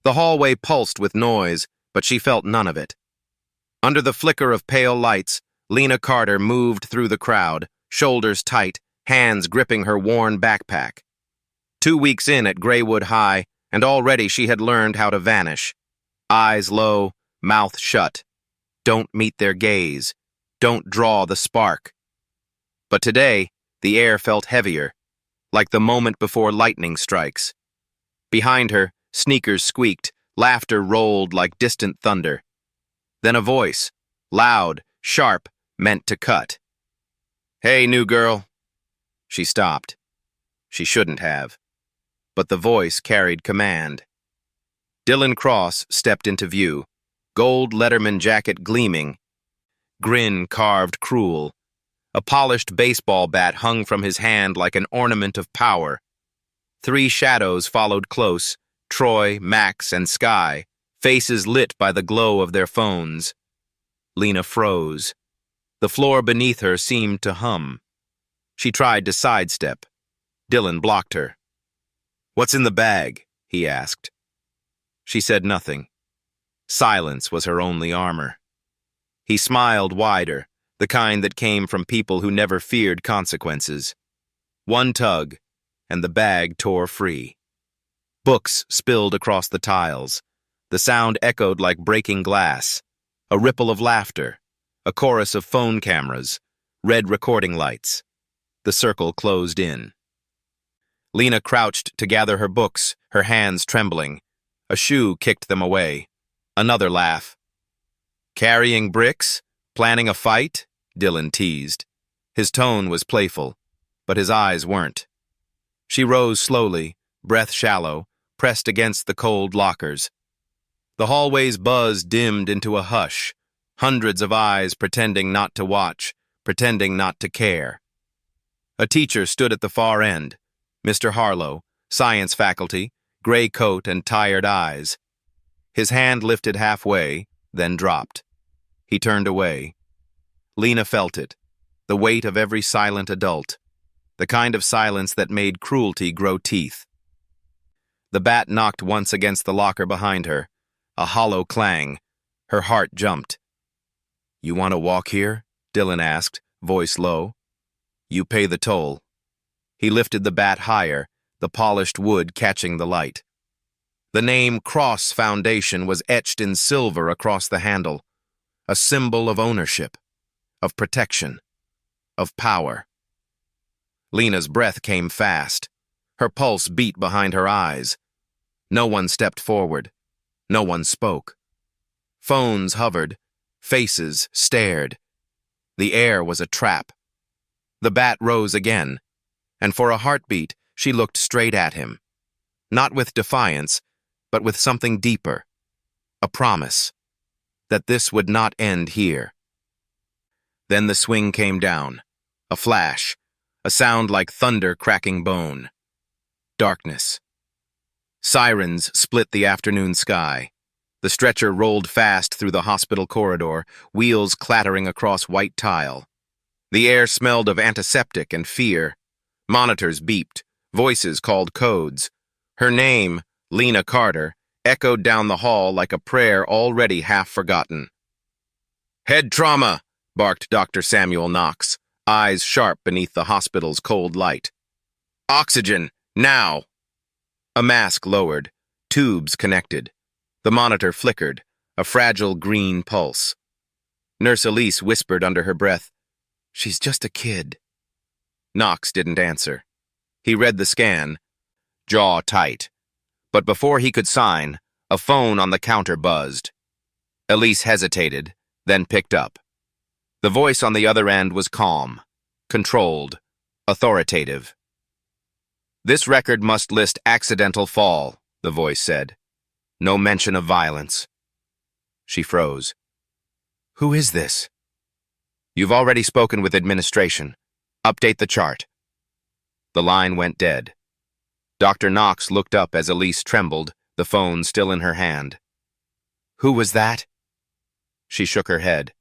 The hallway pulsed with noise, but she felt none of it. Under the flicker of pale lights, Lena Carter moved through the crowd, shoulders tight, hands gripping her worn backpack. 2 weeks in at Graywood High, and already she had learned how to vanish. Eyes low, mouth shut. Don't meet their gaze. Don't draw the spark. But today, the air felt heavier, like the moment before lightning strikes. Behind her, sneakers squeaked, laughter rolled like distant thunder. Then a voice, loud, sharp, meant to cut. "Hey, new girl." She stopped. She shouldn't have. But the voice carried command. Dylan Cross stepped into view, gold Letterman jacket gleaming, grin carved cruel. A polished baseball bat hung from his hand like an ornament of power. 3 shadows followed close, Troy, Max, and Sky, faces lit by the glow of their phones. Lena froze. The floor beneath her seemed to hum. She tried to sidestep. Dylan blocked her. "What's in the bag?" he asked. She said nothing. Silence was her only armor. He smiled wider, the kind that came from people who never feared consequences. One tug, and the bag tore free. Books spilled across the tiles. The sound echoed like breaking glass. A ripple of laughter. A chorus of phone cameras. Red recording lights. The circle closed in. Lena crouched to gather her books, her hands trembling. A shoe kicked them away. Another laugh. "Carrying bricks? Planning a fight?" Dylan teased. His tone was playful, but his eyes weren't. She rose slowly, breath shallow, pressed against the cold lockers. The hallway's buzz dimmed into a hush, hundreds of eyes pretending not to watch, pretending not to care. A teacher stood at the far end, Mr. Harlow, science faculty, gray coat and tired eyes. His hand lifted halfway, then dropped. He turned away. Lena felt it, the weight of every silent adult, the kind of silence that made cruelty grow teeth. The bat knocked once against the locker behind her, a hollow clang. Her heart jumped. "You want to walk here?" Dylan asked, voice low. "You pay the toll." He lifted the bat higher, the polished wood catching the light. The name Cross Foundation was etched in silver across the handle, a symbol of ownership, of protection, of power. Lena's breath came fast. Her pulse beat behind her eyes. No one stepped forward. No one spoke. Phones hovered. Faces stared. The air was a trap. The bat rose again, and for a heartbeat, she looked straight at him. Not with defiance, but with something deeper. A promise that this would not end here. Then the swing came down. A flash. A sound like thunder cracking bone. Darkness. Sirens split the afternoon sky. The stretcher rolled fast through the hospital corridor, wheels clattering across white tile. The air smelled of antiseptic and fear. Monitors beeped. Voices called codes. Her name, Lena Carter, echoed down the hall like a prayer already half forgotten. "Head trauma," barked Dr. Samuel Knox, eyes sharp beneath the hospital's cold light. "Oxygen, now!" A mask lowered, tubes connected. The monitor flickered, a fragile green pulse. Nurse Elise whispered under her breath, "She's just a kid." Knox didn't answer. He read the scan, jaw tight. But before he could sign, a phone on the counter buzzed. Elise hesitated, then picked up. The voice on the other end was calm, controlled, authoritative. "This record must list accidental fall," the voice said. "No mention of violence." She froze. "Who is this?" "You've already spoken with administration. Update the chart." The line went dead. Dr. Knox looked up as Elise trembled, the phone still in her hand. "Who was that?" She shook her head.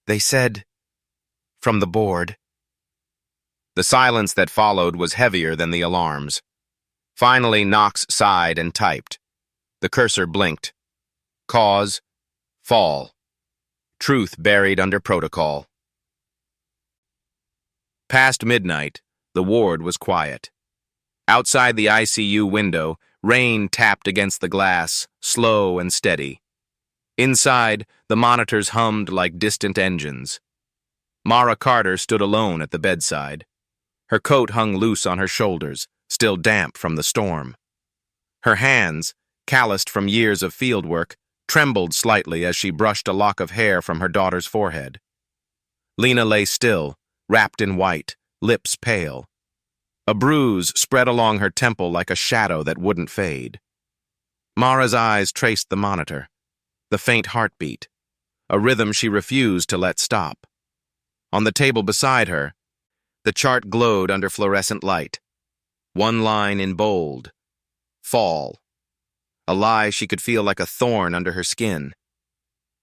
"They said, from the board." The silence that followed was heavier than the alarms. Finally, Knox sighed and typed. The cursor blinked. Cause, fall. Truth buried under protocol. Past midnight, the ward was quiet. Outside the ICU window, rain tapped against the glass, slow and steady. Inside, the monitors hummed like distant engines. Mara Carter stood alone at the bedside. Her coat hung loose on her shoulders, still damp from the storm. Her hands, calloused from years of fieldwork, trembled slightly as she brushed a lock of hair from her daughter's forehead. Lena lay still, wrapped in white, lips pale. A bruise spread along her temple like a shadow that wouldn't fade. Mara's eyes traced the monitor, the faint heartbeat, a rhythm she refused to let stop. On the table beside her, the chart glowed under fluorescent light. One line in bold. Fall. A lie she could feel like a thorn under her skin.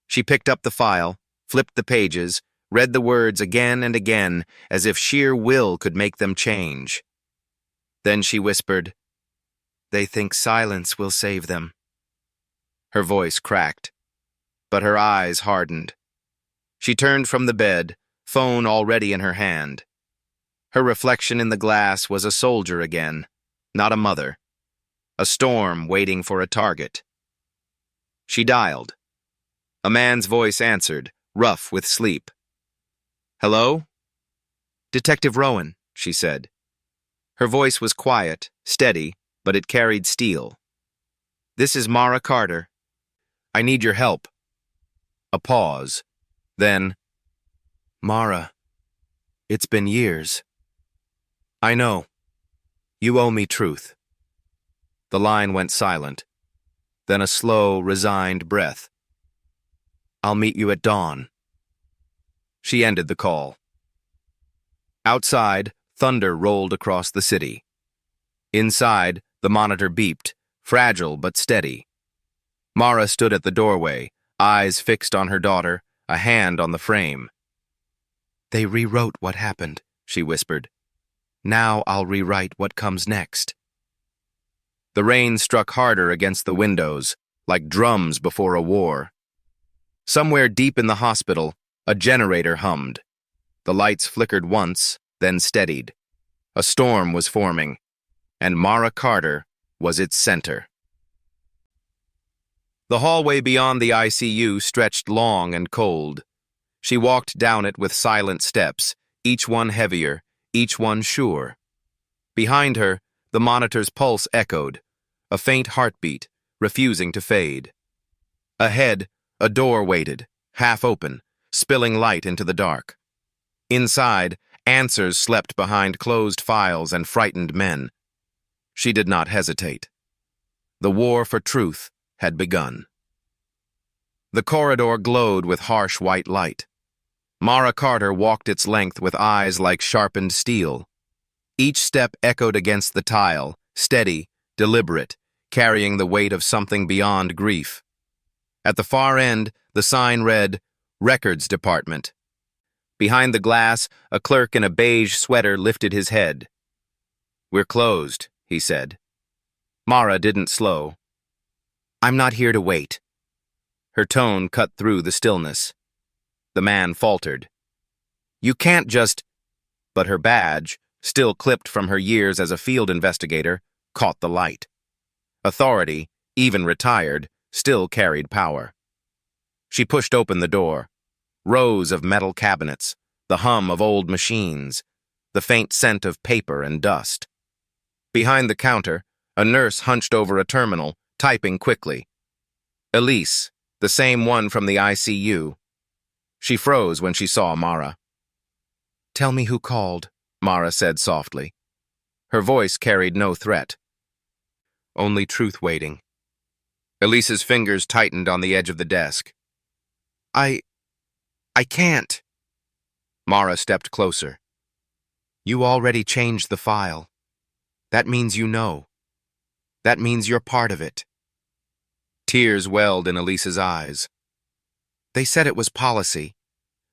She picked up the file, flipped the pages, read the words again and again, as if sheer will could make them change. Then she whispered, "They think silence will save them." Her voice cracked, but her eyes hardened. She turned from the bed, phone already in her hand. Her reflection in the glass was a soldier again, not a mother. A storm waiting for a target. She dialed. A man's voice answered, rough with sleep. "Hello?" "Detective Rowan," she said. Her voice was quiet, steady, but it carried steel. "This is Mara Carter. I need your help." A pause. Then, "Mara, it's been years." "I know. You owe me truth." The line went silent. Then a slow, resigned breath. "I'll meet you at dawn." She ended the call. Outside, thunder rolled across the city. Inside, the monitor beeped, fragile but steady. Mara stood at the doorway, eyes fixed on her daughter, a hand on the frame. "They rewrote what happened," she whispered. "Now I'll rewrite what comes next." The rain struck harder against the windows, like drums before a war. Somewhere deep in the hospital, a generator hummed. The lights flickered once, then steadied. A storm was forming, and Mara Carter was its center. The hallway beyond the ICU stretched long and cold. She walked down it with silent steps, each one heavier, each one sure. Behind her, the monitor's pulse echoed, a faint heartbeat, refusing to fade. Ahead, a door waited, half open, spilling light into the dark. Inside, answers slept behind closed files and frightened men. She did not hesitate. The war for truth had begun. The corridor glowed with harsh white light. Mara Carter walked its length with eyes like sharpened steel. Each step echoed against the tile, steady, deliberate, carrying the weight of something beyond grief. At the far end, the sign read, "Records Department." Behind the glass, a clerk in a beige sweater lifted his head. "We're closed," he said. Mara didn't slow. "I'm not here to wait." Her tone cut through the stillness. The man faltered. "You can't just—" But her badge, still clipped from her years as a field investigator, caught the light. Authority, even retired, still carried power. She pushed open the door. Rows of metal cabinets, the hum of old machines, the faint scent of paper and dust. Behind the counter, a nurse hunched over a terminal, typing quickly. Elise, the same one from the ICU. She froze when she saw Mara. "Tell me who called," Mara said softly. Her voice carried no threat. "Only truth waiting." Elise's fingers tightened on the edge of the desk. I can't." Mara stepped closer. "You already changed the file. That means you know. That means you're part of it." Tears welled in Elise's eyes. "They said it was policy,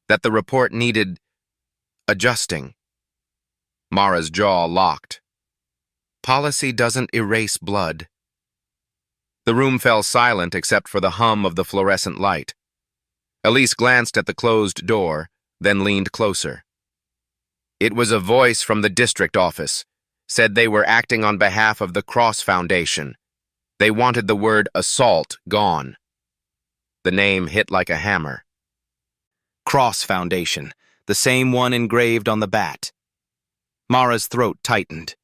that the report needed adjusting." Mara's jaw locked. "Policy doesn't erase blood." The room fell silent except for the hum of the fluorescent light. Elise glanced at the closed door, then leaned closer. It was a voice from the district office. Said they were acting on behalf of the Cross Foundation. They wanted the word assault gone. The name hit like a hammer. Cross Foundation, the same one engraved on the bat. Mara's throat tightened.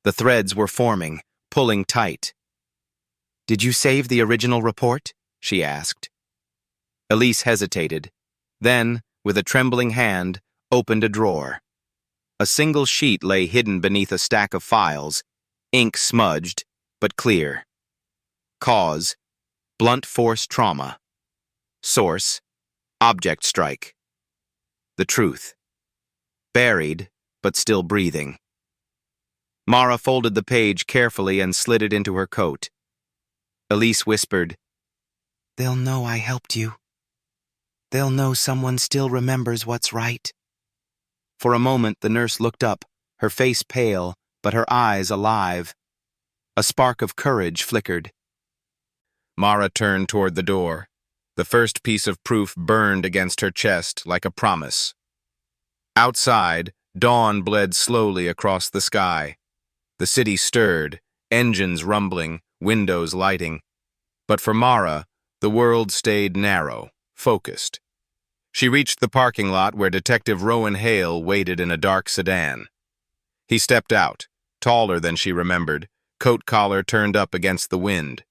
The threads were forming, pulling tight. "Did you save the original report?" she asked. Elise hesitated, then, with a trembling hand, opened a drawer. A single sheet lay hidden beneath a stack of files, ink smudged, but clear. Cause: blunt force trauma. Source: object strike. The truth: buried, but still breathing. Mara folded the page carefully and slid it into her coat. Elise whispered, "They'll know I helped you. They'll know someone still remembers what's right." For a moment, the nurse looked up, her face pale, but her eyes alive. A spark of courage flickered. Mara turned toward the door. The first piece of proof burned against her chest like a promise. Outside, dawn bled slowly across the sky. The city stirred, engines rumbling, windows lighting. But for Mara, the world stayed narrow, focused. She reached the parking lot where Detective Rowan Hale waited in a dark sedan. He stepped out, taller than she remembered, coat collar turned up against the wind.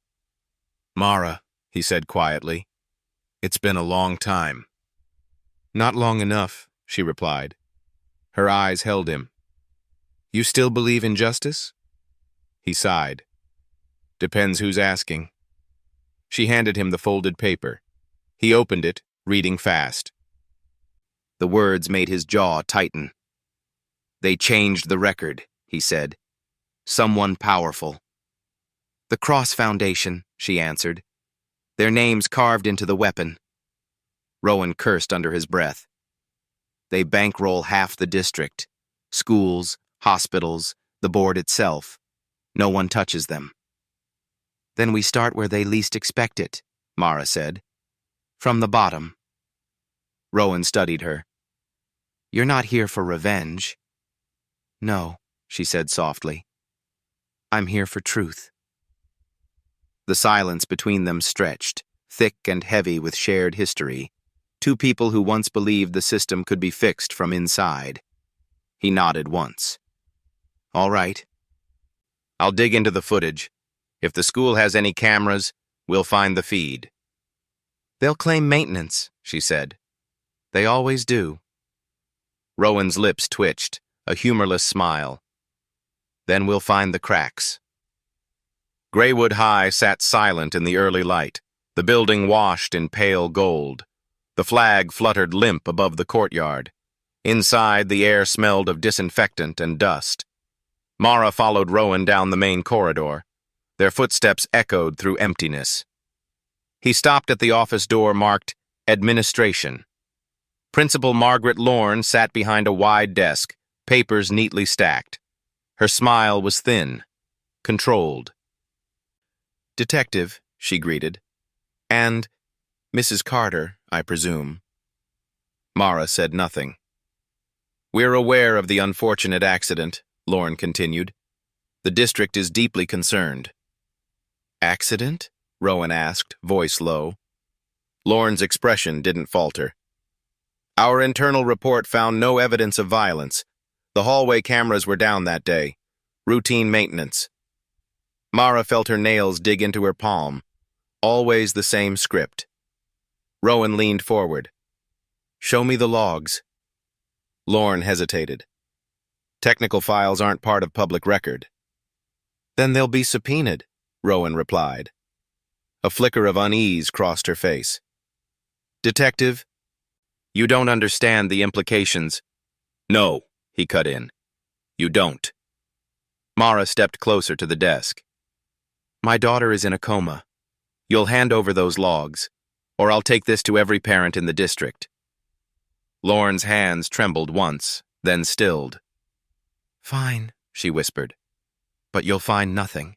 "Mara," he said quietly, "it's been a long time." "Not long enough," she replied. Her eyes held him. "You still believe in justice?" He sighed. "Depends who's asking." She handed him the folded paper. He opened it, reading fast. The words made his jaw tighten. "They changed the record," he said. "Someone powerful." "The Cross Foundation," she answered. "Their names carved into the weapon." Rowan cursed under his breath. "They bankroll half the district. Schools, hospitals, the board itself. No one touches them." "Then we start where they least expect it," Mara said. "From the bottom." Rowan studied her. "You're not here for revenge." "No," she said softly. "I'm here for truth." The silence between them stretched, thick and heavy with shared history. Two people who once believed the system could be fixed from inside. He nodded once. "All right. I'll dig into the footage. If the school has any cameras, we'll find the feed." "They'll claim maintenance," she said. "They always do." Rowan's lips twitched, a humorless smile. "Then we'll find the cracks." Graywood High sat silent in the early light, the building washed in pale gold. The flag fluttered limp above the courtyard. Inside, the air smelled of disinfectant and dust. Mara followed Rowan down the main corridor. Their footsteps echoed through emptiness. He stopped at the office door marked Administration. Principal Margaret Lorne sat behind a wide desk, papers neatly stacked. Her smile was thin, controlled. "Detective," she greeted. "And Mrs. Carter, I presume." Mara said nothing. "We're aware of the unfortunate accident," Lorne continued. "The district is deeply concerned." "Accident?" Rowan asked, voice low. Lorne's expression didn't falter. "Our internal report found no evidence of violence. The hallway cameras were down that day. Routine maintenance." Mara felt her nails dig into her palm. Always the same script. Rowan leaned forward. "Show me the logs." Lorne hesitated. "Technical files aren't part of public record." "Then they'll be subpoenaed," Rowan replied. A flicker of unease crossed her face. "Detective, you don't understand the implications." "No," he cut in. "You don't." Mara stepped closer to the desk. "My daughter is in a coma. You'll hand over those logs, or I'll take this to every parent in the district." Lorne's hands trembled once, then stilled. "Fine," she whispered. "But you'll find nothing."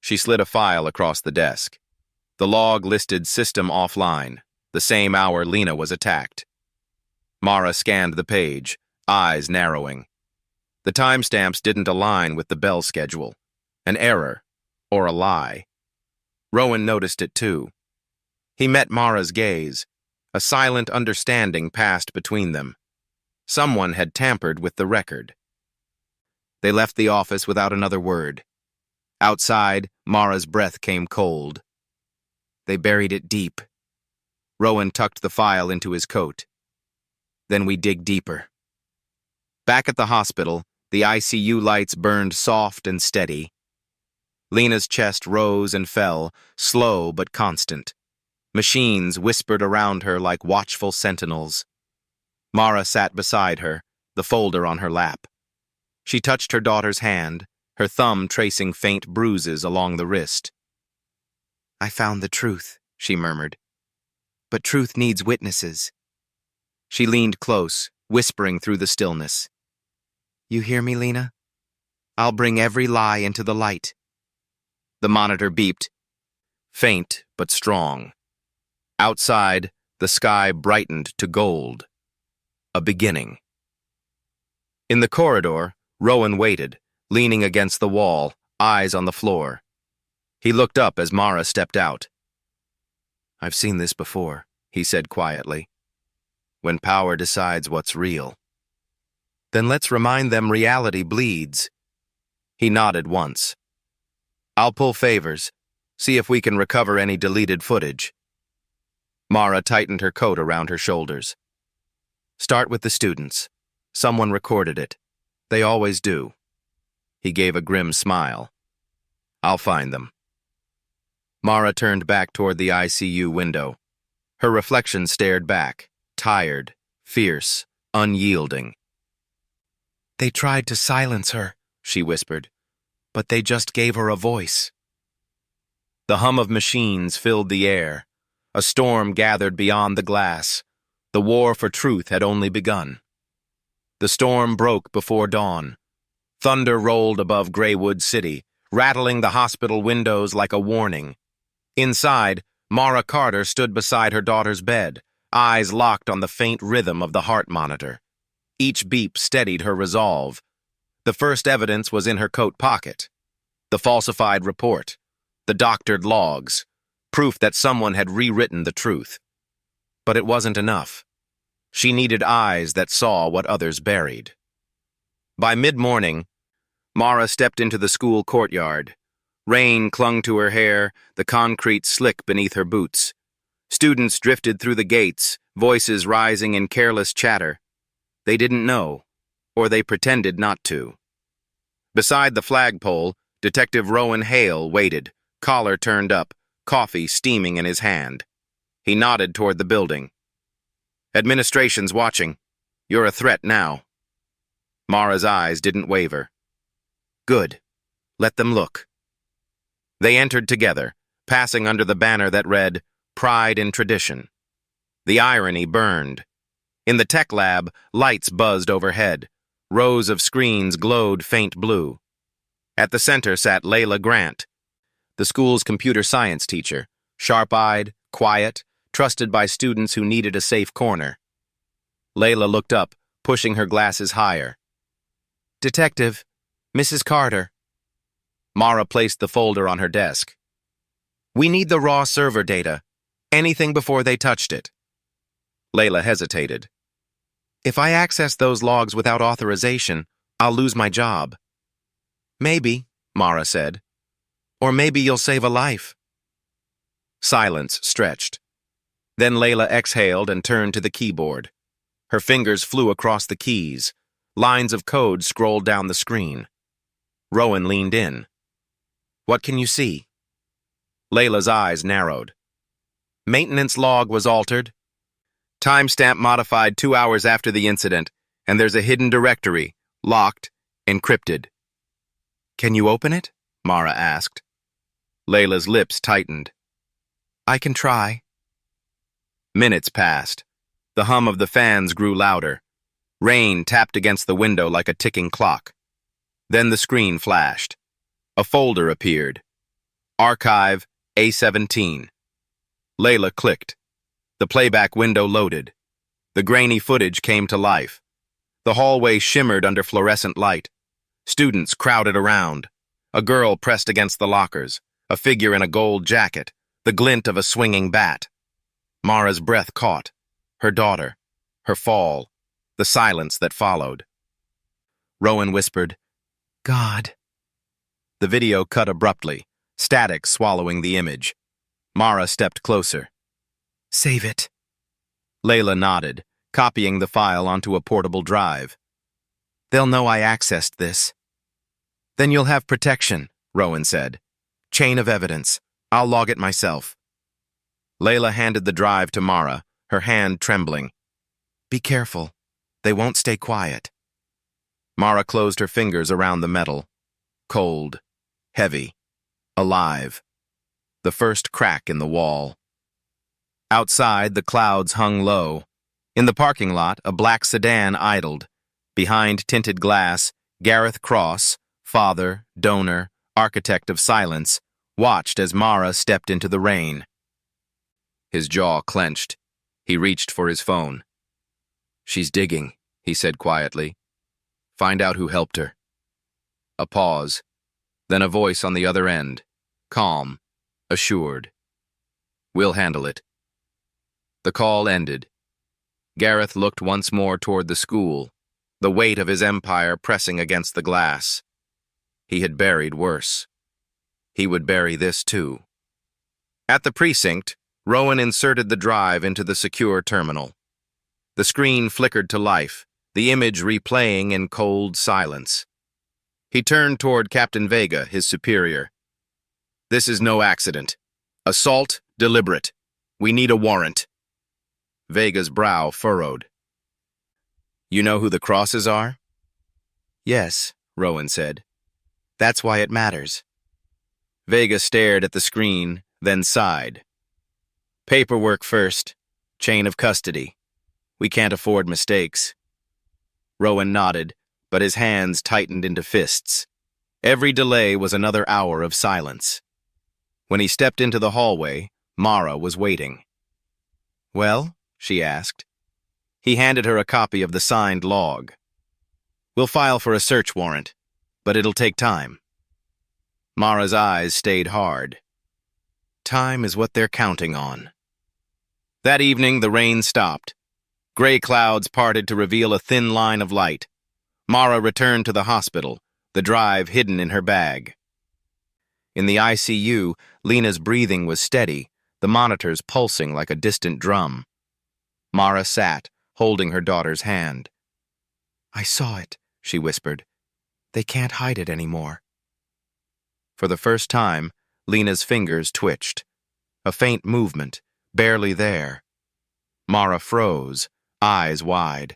She slid a file across the desk. The log listed system offline, the same hour Lena was attacked. Mara scanned the page, eyes narrowing. The timestamps didn't align with the bell schedule. An error, or a lie. Rowan noticed it too. He met Mara's gaze. A silent understanding passed between them. Someone had tampered with the record. They left the office without another word. Outside, Mara's breath came cold. They buried it deep. Rowan tucked the file into his coat. Then we dig deeper. Back at the hospital, the ICU lights burned soft and steady. Lena's chest rose and fell, slow but constant. Machines whispered around her like watchful sentinels. Mara sat beside her, the folder on her lap. She touched her daughter's hand, her thumb tracing faint bruises along the wrist. "I found the truth," she murmured. "But truth needs witnesses." She leaned close, whispering through the stillness. "You hear me, Lena? I'll bring every lie into the light." The monitor beeped, faint but strong. Outside, the sky brightened to gold. A beginning. In the corridor, Rowan waited, leaning against the wall, eyes on the floor. He looked up as Mara stepped out. "I've seen this before," he said quietly. "When power decides what's real. Then let's remind them reality bleeds." He nodded once. "I'll pull favors, see if we can recover any deleted footage." Mara tightened her coat around her shoulders. "Start with the students. Someone recorded it. They always do." He gave a grim smile. "I'll find them." Mara turned back toward the ICU window. Her reflection stared back, tired, fierce, unyielding. "They tried to silence her," she whispered, "but they just gave her a voice." The hum of machines filled the air. A storm gathered beyond the glass. The war for truth had only begun. The storm broke before dawn. Thunder rolled above Greywood City, rattling the hospital windows like a warning. Inside, Mara Carter stood beside her daughter's bed, eyes locked on the faint rhythm of the heart monitor. Each beep steadied her resolve. The first evidence was in her coat pocket. The falsified report, the doctored logs, proof that someone had rewritten the truth. But it wasn't enough. She needed eyes that saw what others buried. By mid-morning, Mara stepped into the school courtyard. Rain clung to her hair, the concrete slick beneath her boots. Students drifted through the gates, voices rising in careless chatter. They didn't know, or they pretended not to. Beside the flagpole, Detective Rowan Hale waited, collar turned up, coffee steaming in his hand. He nodded toward the building. "Administration's watching. You're a threat now." Mara's eyes didn't waver. "Good. Let them look." They entered together, passing under the banner that read, "Pride in Tradition." The irony burned. In the tech lab, lights buzzed overhead. Rows of screens glowed faint blue. At the center sat Layla Grant, the school's computer science teacher, sharp-eyed, quiet, trusted by students who needed a safe corner. Layla looked up, pushing her glasses higher. "Detective, Mrs. Carter." Mara placed the folder on her desk. "We need the raw server data. Anything before they touched it." Layla hesitated. "If I access those logs without authorization, I'll lose my job." "Maybe," Mara said. "Or maybe you'll save a life." Silence stretched. Then Layla exhaled and turned to the keyboard. Her fingers flew across the keys. Lines of code scrolled down the screen. Rowan leaned in. "What can you see?" Layla's eyes narrowed. "Maintenance log was altered. Timestamp modified 2 hours after the incident, and there's a hidden directory, locked, encrypted." "Can you open it?" Mara asked. Layla's lips tightened. "I can try." Minutes passed. The hum of the fans grew louder. Rain tapped against the window like a ticking clock. Then the screen flashed. A folder appeared. Archive A17. Layla clicked. The playback window loaded. The grainy footage came to life. The hallway shimmered under fluorescent light. Students crowded around. A girl pressed against the lockers, a figure in a gold jacket, the glint of a swinging bat. Mara's breath caught. Her daughter. Her fall. The silence that followed. Rowan whispered, "God." The video cut abruptly, static swallowing the image. Mara stepped closer. "Save it." Layla nodded, copying the file onto a portable drive. "They'll know I accessed this." "Then you'll have protection," Rowan said. "Chain of evidence. I'll log it myself." Layla handed the drive to Mara, her hand trembling. "Be careful. They won't stay quiet." Mara closed her fingers around the metal. Cold, heavy, alive. The first crack in the wall. Outside, the clouds hung low. In the parking lot, a black sedan idled. Behind tinted glass, Gareth Cross, father, donor, architect of silence, watched as Mara stepped into the rain. His jaw clenched. He reached for his phone. "She's digging," he said quietly. "Find out who helped her." A pause, then a voice on the other end, calm, assured. "We'll handle it." The call ended. Gareth looked once more toward the school, the weight of his empire pressing against the glass. He had buried worse. He would bury this too. At the precinct, Rowan inserted the drive into the secure terminal. The screen flickered to life, the image replaying in cold silence. He turned toward Captain Vega, his superior. "This is no accident. Assault, deliberate. We need a warrant." Vega's brow furrowed. "You know who the Crosses are?" "Yes," Rowan said. "That's why it matters." Vega stared at the screen, then sighed. "Paperwork first. Chain of custody. We can't afford mistakes." Rowan nodded, but his hands tightened into fists. Every delay was another hour of silence. When he stepped into the hallway, Mara was waiting. "Well?" she asked. He handed her a copy of the signed log. "We'll file for a search warrant, but it'll take time." Mara's eyes stayed hard. Time is what they're counting on. That evening, the rain stopped. Gray clouds parted to reveal a thin line of light. Mara returned to the hospital, the drive hidden in her bag. In the ICU, Lena's breathing was steady, the monitors pulsing like a distant drum. Mara sat, holding her daughter's hand. "I saw it," she whispered. "They can't hide it anymore." For the first time, Lena's fingers twitched. A faint movement, barely there. Mara froze, eyes wide.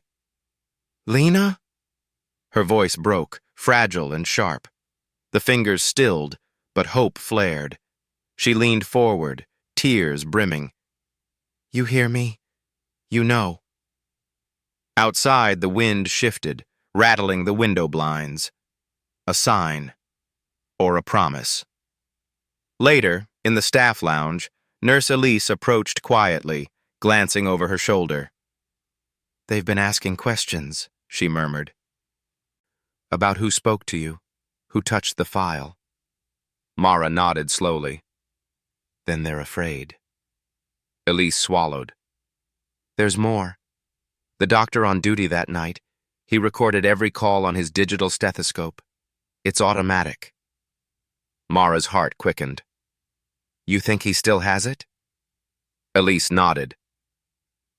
"Lena?" Her voice broke, fragile and sharp. The fingers stilled, but hope flared. She leaned forward, tears brimming. "You hear me? You know." Outside, the wind shifted, rattling the window blinds. A sign. Or a promise. Later, in the staff lounge, Nurse Elise approached quietly, glancing over her shoulder. "They've been asking questions," she murmured. "About who spoke to you, who touched the file." Mara nodded slowly. "Then they're afraid." Elise swallowed. "There's more. The doctor on duty that night, he recorded every call on his digital stethoscope. It's automatic." Mara's heart quickened. "You think he still has it?" Elise nodded.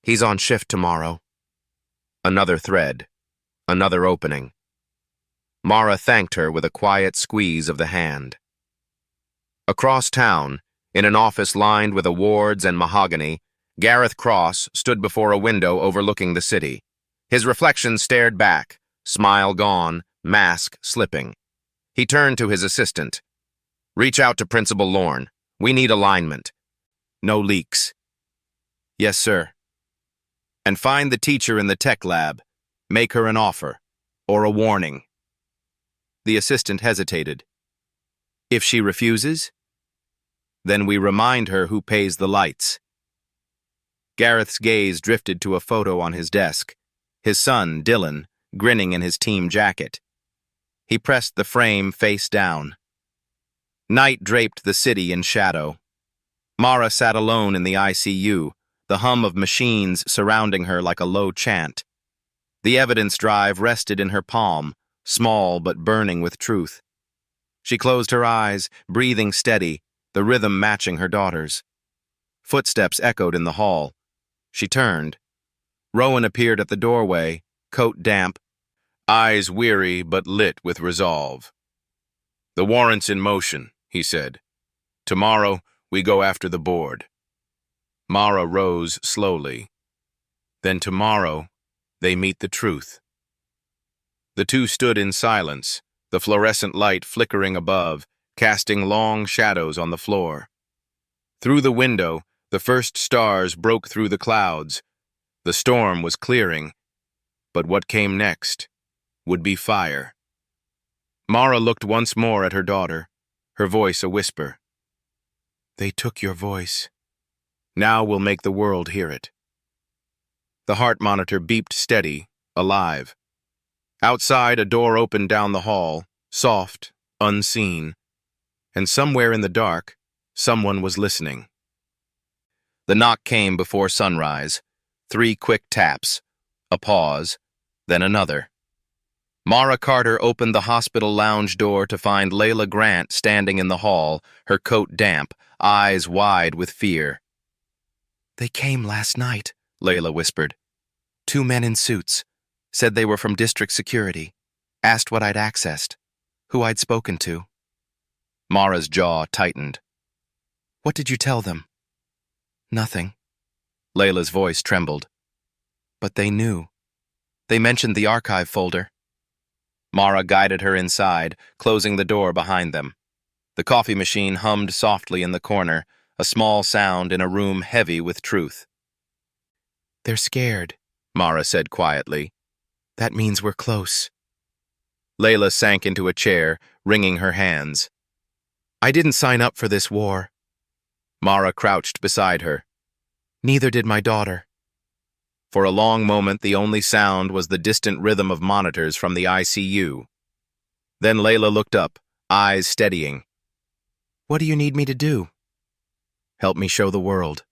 "He's on shift tomorrow." Another thread. Another opening. Mara thanked her with a quiet squeeze of the hand. Across town, in an office lined with awards and mahogany, Gareth Cross stood before a window overlooking the city. His reflection stared back, smile gone, mask slipping. He turned to his assistant. "Reach out to Principal Lorne. We need alignment. No leaks." "Yes, sir." "And find the teacher in the tech lab. Make her an offer. Or a warning." The assistant hesitated. "If she refuses?" Then we remind her who pays the lights. Gareth's gaze drifted to a photo on his desk. His son, Dylan, grinning in his team jacket. He pressed the frame face down. Night draped the city in shadow. Mara sat alone in the ICU, the hum of machines surrounding her like a low chant. The evidence drive rested in her palm, small but burning with truth. She closed her eyes, breathing steady, the rhythm matching her daughter's. Footsteps echoed in the hall. She turned. Rowan appeared at the doorway, coat damp, eyes weary but lit with resolve. "The warrant's in motion," he said. "Tomorrow, we go after the board." Mara rose slowly. Then tomorrow, they meet the truth. The two stood in silence, the fluorescent light flickering above, casting long shadows on the floor. Through the window, the first stars broke through the clouds. The storm was clearing, but what came next would be fire. Mara looked once more at her daughter, her voice a whisper. "They took your voice. Now we'll make the world hear it." The heart monitor beeped steady, alive. Outside, a door opened down the hall, soft, unseen, and somewhere in the dark, someone was listening. The knock came before sunrise, 3 quick taps, a pause, then another. Mara Carter opened the hospital lounge door to find Layla Grant standing in the hall, her coat damp, eyes wide with fear. "They came last night," Layla whispered. "2 men in suits. Said they were from district security. Asked what I'd accessed, who I'd spoken to." Mara's jaw tightened. "What did you tell them?" "Nothing." Layla's voice trembled. "But they knew. They mentioned the archive folder." Mara guided her inside, closing the door behind them. The coffee machine hummed softly in the corner, a small sound in a room heavy with truth. "They're scared," Mara said quietly. "That means we're close." Layla sank into a chair, wringing her hands. "I didn't sign up for this war." Mara crouched beside her. "Neither did my daughter." For a long moment, the only sound was the distant rhythm of monitors from the ICU. Then Layla looked up, eyes steadying. "What do you need me to do?" "Help me show the world."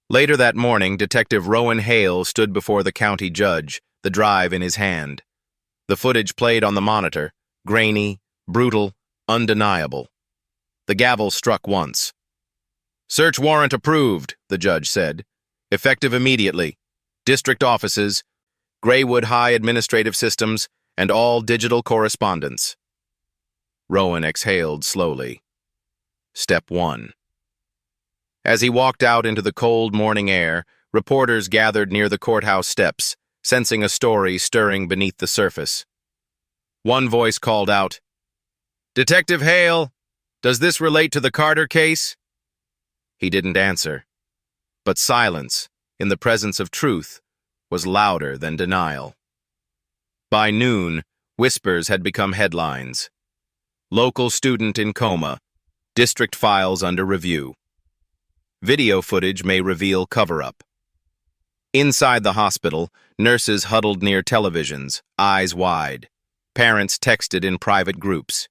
Later that morning, Detective Rowan Hale stood before the county judge, the drive in his hand. The footage played on the monitor, grainy, brutal, undeniable. The gavel struck once. "Search warrant approved," the judge said. "Effective immediately. District offices, Graywood High administrative systems, and all digital correspondence." Rowan exhaled slowly. Step 1. As he walked out into the cold morning air, reporters gathered near the courthouse steps, sensing a story stirring beneath the surface. One voice called out, "Detective Hale, does this relate to the Carter case?" He didn't answer. But silence, in the presence of truth, was louder than denial. By noon, whispers had become headlines. Local student in coma, district files under review. Video footage may reveal cover-up. Inside the hospital, nurses huddled near televisions, eyes wide. Parents texted in private groups.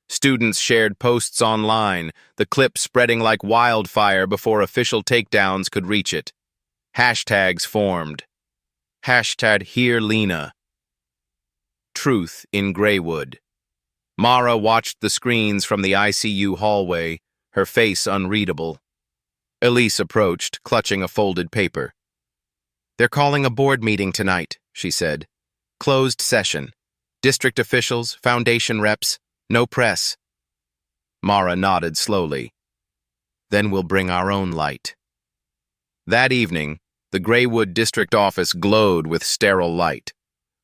Students shared posts online, the clip spreading like wildfire before official takedowns could reach it. Hashtags formed. Hashtag Hear Lena. Truth in Graywood. Mara watched the screens from the ICU hallway, her face unreadable. Elise approached, clutching a folded paper. "They're calling a board meeting tonight," she said. "Closed session. District officials, foundation reps, no press." Mara nodded slowly. "Then we'll bring our own light." That evening, the Graywood district office glowed with sterile light.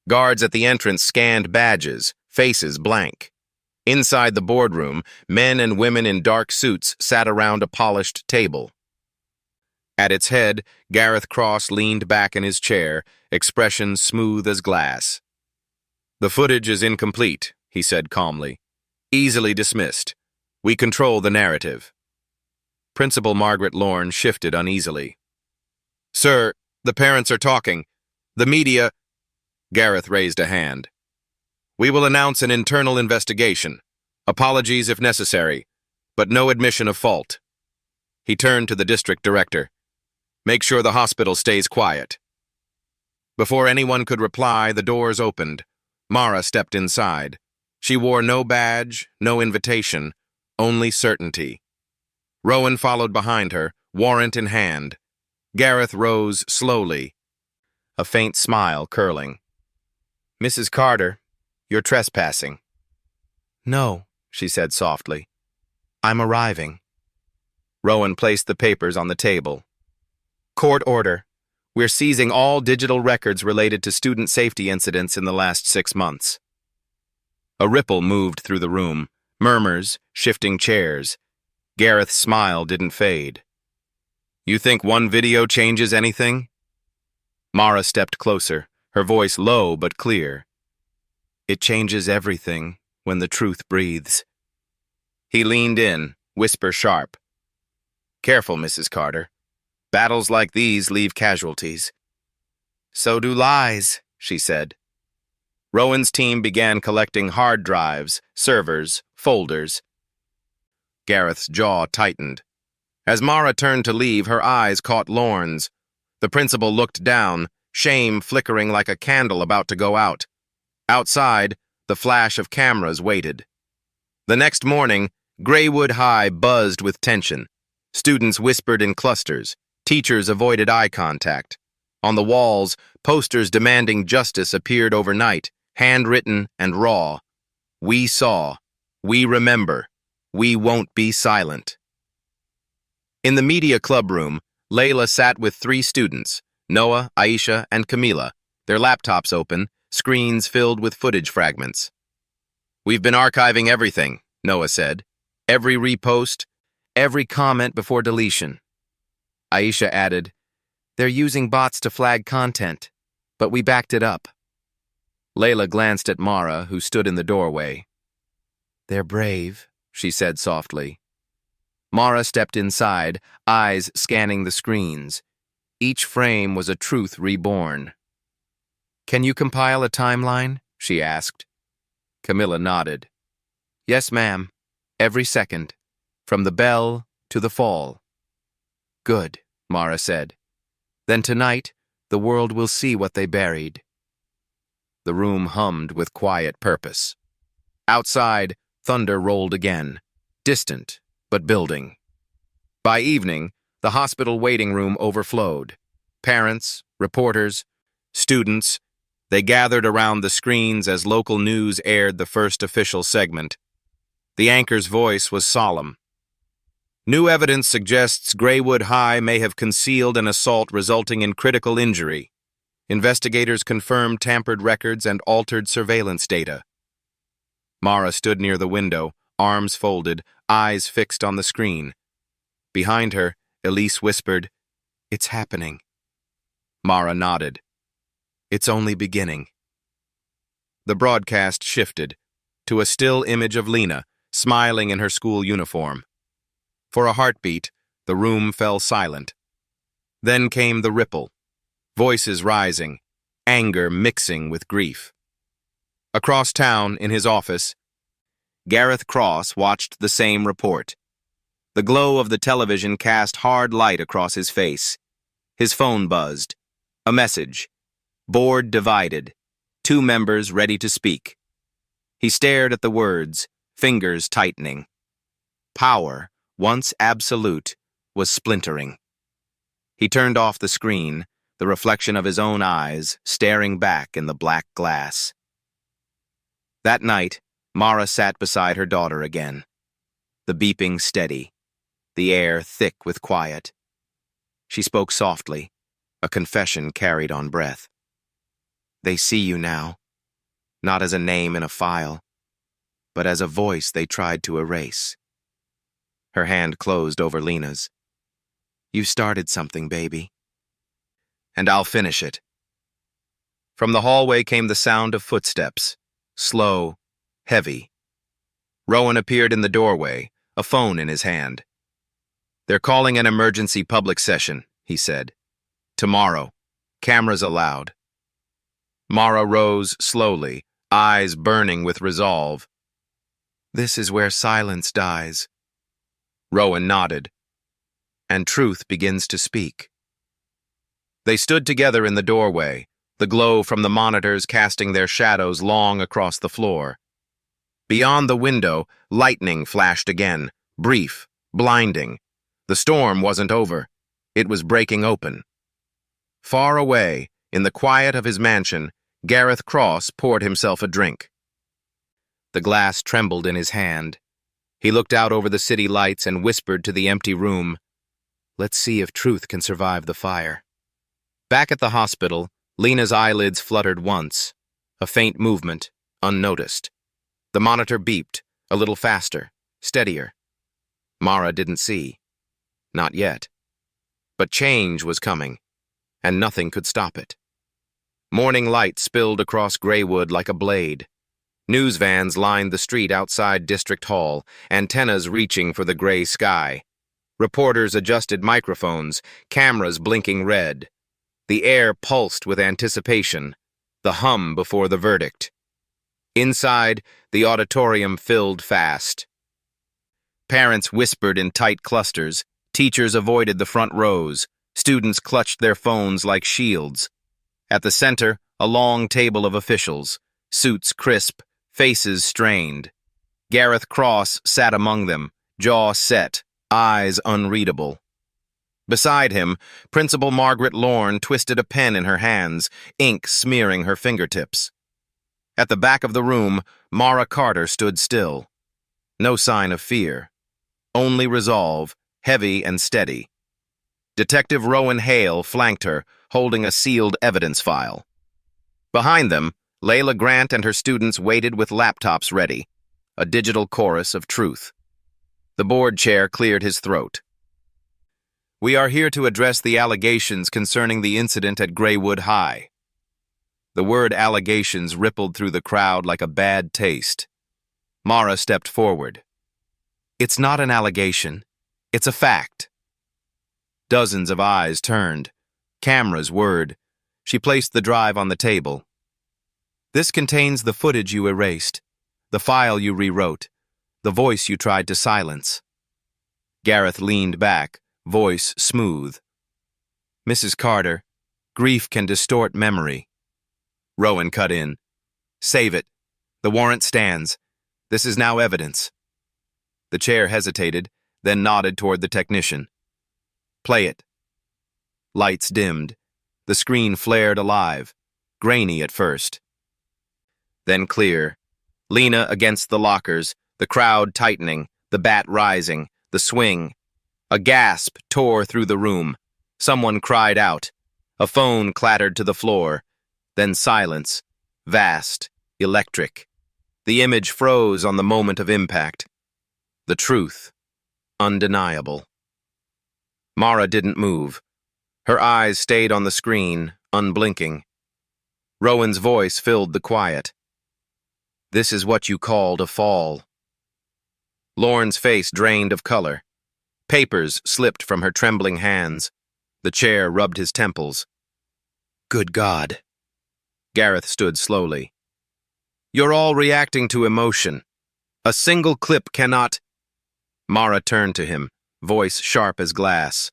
Guards at the entrance scanned badges, faces blank. Inside the boardroom, men and women in dark suits sat around a polished table. At its head, Gareth Cross leaned back in his chair, expression smooth as glass. "The footage is incomplete," he said calmly. "Easily dismissed. We control the narrative. Principal Margaret Lorne shifted uneasily. "Sir, the parents are talking. The media—" Gareth raised a hand. "We will announce an internal investigation. Apologies if necessary, but no admission of fault." He turned to the district director. "Make sure the hospital stays quiet." Before anyone could reply, the doors opened. Mara stepped inside. She wore no badge, no invitation, only certainty. Rowan followed behind her, warrant in hand. Gareth rose slowly, a faint smile curling. "Mrs. Carter, you're trespassing." "No," she said softly. "I'm arriving." Rowan placed the papers on the table. "Court order. We're seizing all digital records related to student safety incidents in the last 6 months." A ripple moved through the room, murmurs, shifting chairs. Gareth's smile didn't fade. "You think one video changes anything?" Mara stepped closer, her voice low but clear. "It changes everything when the truth breathes." He leaned in, whisper sharp. "Careful, Mrs. Carter. Battles like these leave casualties." "So do lies," she said. Rowan's team began collecting hard drives, servers, folders. Gareth's jaw tightened. As Mara turned to leave, her eyes caught Lorne's. The principal looked down, shame flickering like a candle about to go out. Outside, the flash of cameras waited. The next morning, Graywood High buzzed with tension. Students whispered in clusters. Teachers avoided eye contact. On the walls, posters demanding justice appeared overnight, handwritten and raw. "We saw. We remember. We won't be silent." In the media club room, Layla sat with 3 students, Noah, Aisha, and Camila, their laptops open, screens filled with footage fragments. "We've been archiving everything," Noah said. "Every repost, every comment before deletion." Aisha added, "They're using bots to flag content, but we backed it up." Layla glanced at Mara, who stood in the doorway. "They're brave," she said softly. Mara stepped inside, eyes scanning the screens. Each frame was a truth reborn. "Can you compile a timeline?" she asked. Camilla nodded. "Yes, ma'am. Every second. From the bell to the fall." "Good," Mara said. "Then tonight, the world will see what they buried." The room hummed with quiet purpose. Outside, thunder rolled again, distant but building. By evening, the hospital waiting room overflowed. Parents, reporters, students, they gathered around the screens as local news aired the first official segment. The anchor's voice was solemn. "New evidence suggests Graywood High may have concealed an assault resulting in critical injury. Investigators confirmed tampered records and altered surveillance data." Mara stood near the window, arms folded, eyes fixed on the screen. Behind her, Elise whispered, "It's happening." Mara nodded. "It's only beginning." The broadcast shifted to a still image of Lena, smiling in her school uniform. For a heartbeat, the room fell silent. Then came the ripple, voices rising, anger mixing with grief. Across town, in his office, Gareth Cross watched the same report. The glow of the television cast hard light across his face. His phone buzzed. A message. Board divided. 2 members ready to speak. He stared at the words, fingers tightening. Power, once absolute, was splintering. He turned off the screen, the reflection of his own eyes staring back in the black glass. That night, Mara sat beside her daughter again. The beeping steady, the air thick with quiet. She spoke softly, a confession carried on breath. "They see you now, not as a name in a file, but as a voice they tried to erase." Her hand closed over Lena's. "You started something, baby. And I'll finish it." From the hallway came the sound of footsteps, slow, heavy. Rowan appeared in the doorway, a phone in his hand. "They're calling an emergency public session," he said. "Tomorrow. Cameras allowed." Mara rose slowly, eyes burning with resolve. "This is where silence dies." Rowan nodded. "And truth begins to speak." They stood together in the doorway, the glow from the monitors casting their shadows long across the floor. Beyond the window, lightning flashed again, brief, blinding. The storm wasn't over. It was breaking open. Far away, in the quiet of his mansion, Gareth Cross poured himself a drink. The glass trembled in his hand. He looked out over the city lights and whispered to the empty room, "Let's see if truth can survive the fire." Back at the hospital, Lena's eyelids fluttered once, a faint movement, unnoticed. The monitor beeped, a little faster, steadier. Mara didn't see. Not yet. But change was coming, and nothing could stop it. Morning light spilled across Greywood like a blade. News vans lined the street outside District Hall, antennas reaching for the gray sky. Reporters adjusted microphones, cameras blinking red. The air pulsed with anticipation, the hum before the verdict. Inside, the auditorium filled fast. Parents whispered in tight clusters, teachers avoided the front rows, students clutched their phones like shields. At the center, a long table of officials, suits crisp, faces strained. Gareth Cross sat among them, jaw set, eyes unreadable. Beside him, Principal Margaret Lorne twisted a pen in her hands, ink smearing her fingertips. At the back of the room, Mara Carter stood still. No sign of fear. Only resolve, heavy and steady. Detective Rowan Hale flanked her, holding a sealed evidence file. Behind them, Layla Grant and her students waited with laptops ready, a digital chorus of truth. The board chair cleared his throat. "We are here to address the allegations concerning the incident at Greywood High." The word allegations rippled through the crowd like a bad taste. Mara stepped forward. "It's not an allegation. It's a fact." Dozens of eyes turned. Cameras whirred. She placed the drive on the table. "This contains the footage you erased, the file you rewrote, the voice you tried to silence." Gareth leaned back, voice smooth. "Mrs. Carter, grief can distort memory." Rowan cut in. "Save it. The warrant stands. This is now evidence." The chair hesitated, then nodded toward the technician. "Play it." Lights dimmed. The screen flared alive, grainy at first. Then clear. Lena against the lockers, the crowd tightening, the bat rising, the swing. A gasp tore through the room. Someone cried out. A phone clattered to the floor. Then silence, vast, electric. The image froze on the moment of impact. The truth, undeniable. Mara didn't move. Her eyes stayed on the screen, unblinking. Rowan's voice filled the quiet. "This is what you called a fall." Lorne's face drained of color. Papers slipped from her trembling hands. The chair rubbed his temples. "Good God." Gareth stood slowly. "You're all reacting to emotion. A single clip cannot—" Mara turned to him, voice sharp as glass.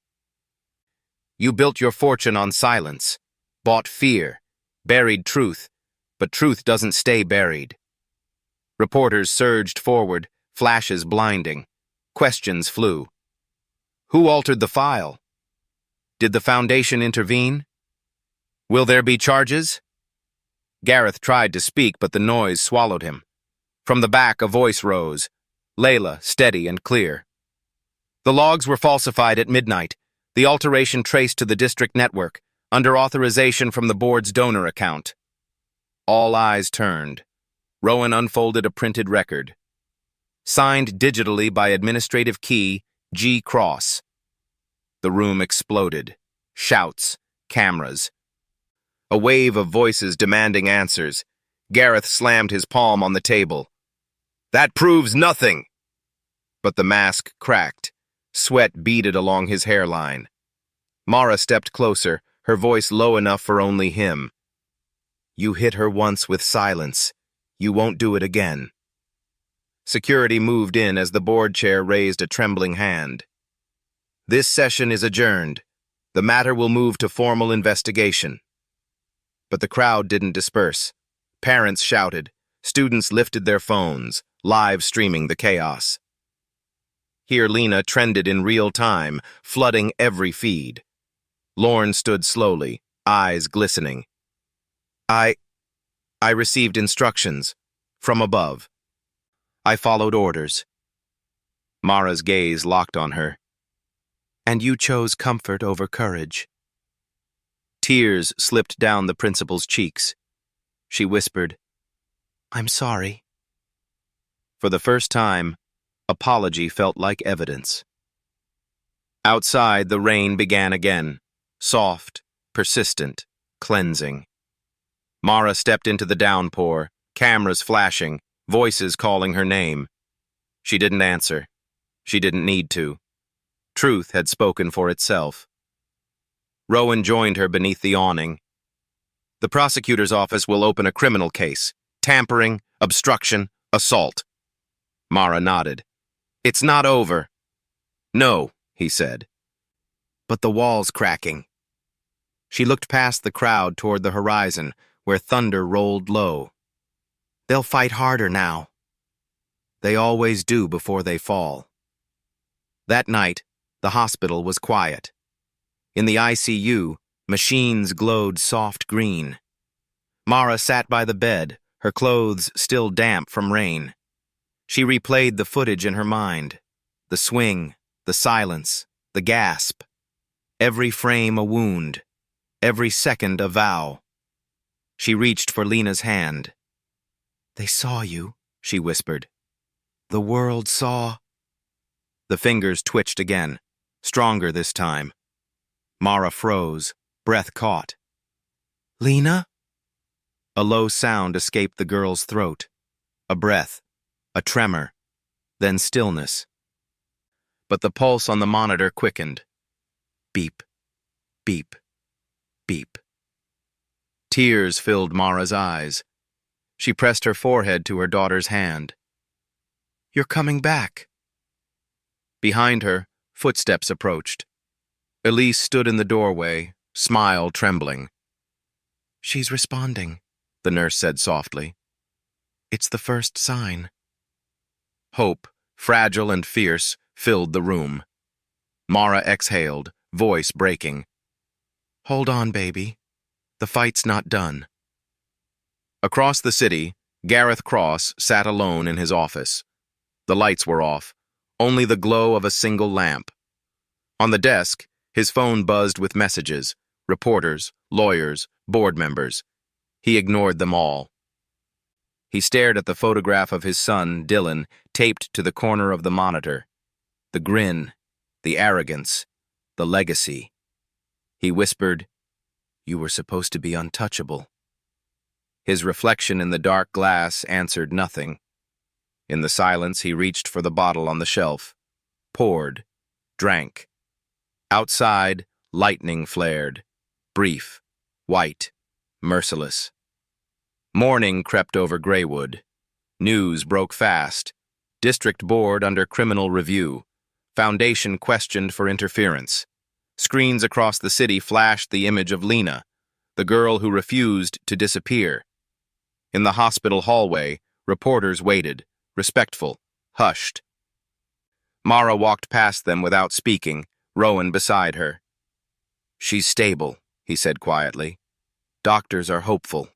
"You built your fortune on silence, bought fear, buried truth, but truth doesn't stay buried." Reporters surged forward, flashes blinding. Questions flew. Who altered the file? Did the Foundation intervene? Will there be charges? Gareth tried to speak, but the noise swallowed him. From the back, a voice rose. Layla, steady and clear. "The logs were falsified at midnight. The alteration traced to the district network, under authorization from the board's donor account." All eyes turned. Rowan unfolded a printed record. Signed digitally by administrative key G. Cross. The room exploded. Shouts, cameras. A wave of voices demanding answers. Gareth slammed his palm on the table. "That proves nothing!" But the mask cracked. Sweat beaded along his hairline. Mara stepped closer, her voice low enough for only him. "You hit her once with silence. You won't do it again." Security moved in as the board chair raised a trembling hand. "This session is adjourned. The matter will move to formal investigation." But the crowd didn't disperse. Parents shouted. Students lifted their phones, live streaming the chaos. Here Lena trended in real time, flooding every feed. Lorne stood slowly, eyes glistening. I received instructions. From above. I followed orders." Mara's gaze locked on her. "And you chose comfort over courage." Tears slipped down the principal's cheeks. She whispered, "I'm sorry." For the first time, apology felt like evidence. Outside, the rain began again, soft, persistent, cleansing. Mara stepped into the downpour, cameras flashing, voices calling her name. She didn't answer. She didn't need to. Truth had spoken for itself. Rowan joined her beneath the awning. "The prosecutor's office will open a criminal case. Tampering, obstruction, assault." Mara nodded. "It's not over." "No," he said. "But the wall's cracking." She looked past the crowd toward the horizon, where thunder rolled low. "They'll fight harder now." They always do before they fall. That night, the hospital was quiet. In the ICU, machines glowed soft green. Mara sat by the bed, her clothes still damp from rain. She replayed the footage in her mind. The swing, the silence, the gasp. Every frame a wound, every second a vow. She reached for Lena's hand. "They saw you," she whispered. "The world saw." The fingers twitched again, stronger this time. Mara froze, breath caught. "Lena?" A low sound escaped the girl's throat. A breath, a tremor, then stillness. But the pulse on the monitor quickened. Beep, beep, beep. Tears filled Mara's eyes. She pressed her forehead to her daughter's hand. "You're coming back." Behind her, footsteps approached. Elise stood in the doorway, smile trembling. "She's responding," the nurse said softly. "It's the first sign." Hope, fragile and fierce, filled the room. Mara exhaled, voice breaking. "Hold on, baby. The fight's not done." Across the city, Gareth Cross sat alone in his office. The lights were off, only the glow of a single lamp. On the desk, his phone buzzed with messages, reporters, lawyers, board members. He ignored them all. He stared at the photograph of his son, Dylan, taped to the corner of the monitor. The grin, the arrogance, the legacy. He whispered, "You were supposed to be untouchable." His reflection in the dark glass answered nothing. In the silence, he reached for the bottle on the shelf, poured, drank. Outside, lightning flared, brief, white, merciless. Morning crept over Graywood. News broke fast. District Board under criminal review. Foundation questioned for interference. Screens across the city flashed the image of Lena, the girl who refused to disappear. In the hospital hallway, reporters waited, respectful, hushed. Mara walked past them without speaking, Rowan beside her. "She's stable," he said quietly. "Doctors are hopeful."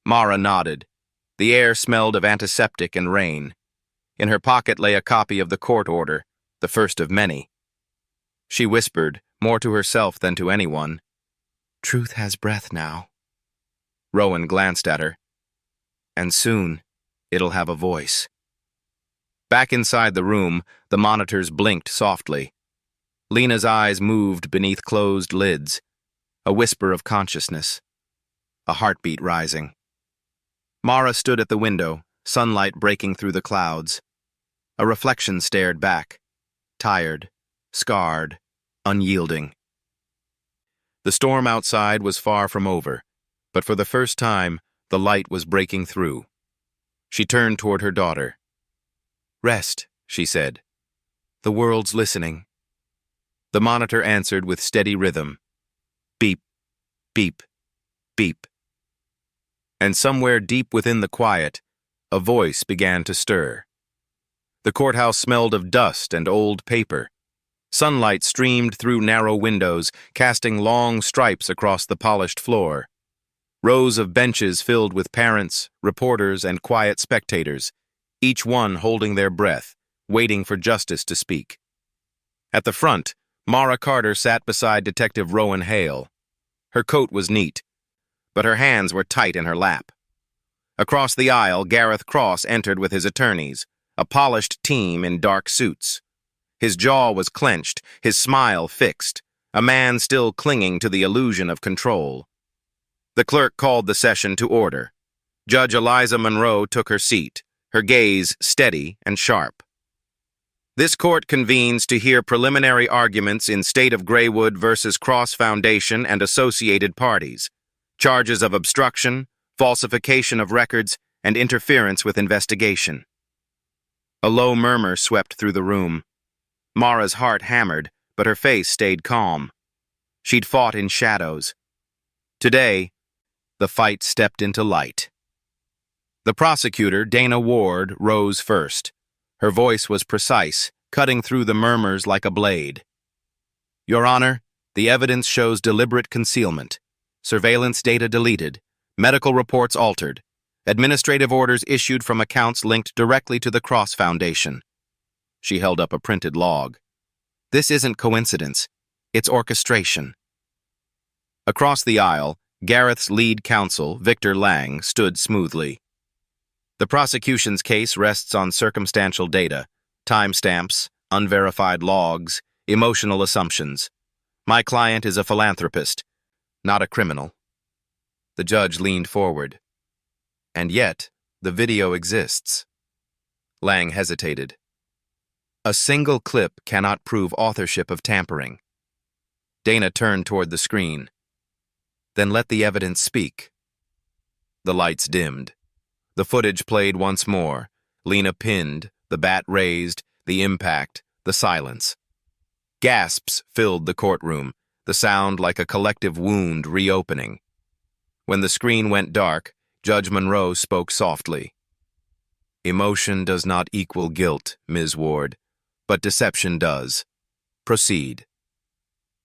Mara nodded. The air smelled of antiseptic and rain. In her pocket lay a copy of the court order, the first of many. She whispered, more to herself than to anyone, "Truth has breath now." Rowan glanced at her. "And soon, it'll have a voice." Back inside the room, the monitors blinked softly. Lena's eyes moved beneath closed lids. A whisper of consciousness. A heartbeat rising. Mara stood at the window, sunlight breaking through the clouds. A reflection stared back. tired, scarred, unyielding. The storm outside was far from over, but for the first time, the light was breaking through. She turned toward her daughter. "Rest," she said. "The world's listening." The monitor answered with steady rhythm. Beep, beep, beep. And somewhere deep within the quiet, a voice began to stir. The courthouse smelled of dust and old paper. Sunlight streamed through narrow windows, casting long stripes across the polished floor. Rows of benches filled with parents, reporters, and quiet spectators, each one holding their breath, waiting for justice to speak. At the front, Mara Carter sat beside Detective Rowan Hale. Her coat was neat, but her hands were tight in her lap. Across the aisle, Gareth Cross entered with his attorneys, a polished team in dark suits. His jaw was clenched, his smile fixed, a man still clinging to the illusion of control. The clerk called the session to order. Judge Eliza Monroe took her seat, her gaze steady and sharp. This court convenes to hear preliminary arguments in State of Graywood versus Cross Foundation and associated parties, charges of obstruction, falsification of records, and interference with investigation. A low murmur swept through the room. Mara's heart hammered, but her face stayed calm. She'd fought in shadows. Today, the fight stepped into light. The prosecutor, Dana Ward, rose first. Her voice was precise, cutting through the murmurs like a blade. "Your Honor, the evidence shows deliberate concealment. Surveillance data deleted. Medical reports altered. Administrative orders issued from accounts linked directly to the Cross Foundation." She held up a printed log. "This isn't coincidence. It's orchestration." Across the aisle, Gareth's lead counsel, Victor Lang, stood smoothly. "The prosecution's case rests on circumstantial data, timestamps, unverified logs, emotional assumptions. My client is a philanthropist, not a criminal." The judge leaned forward. "And yet, the video exists." Lang hesitated. "A single clip cannot prove authorship of tampering." Dana turned toward the screen. "Then let the evidence speak." The lights dimmed. The footage played once more. Lena pinned, the bat raised, the impact, the silence. Gasps filled the courtroom, the sound like a collective wound reopening. When the screen went dark, Judge Monroe spoke softly. "Emotion does not equal guilt, Ms. Ward, but deception does. Proceed."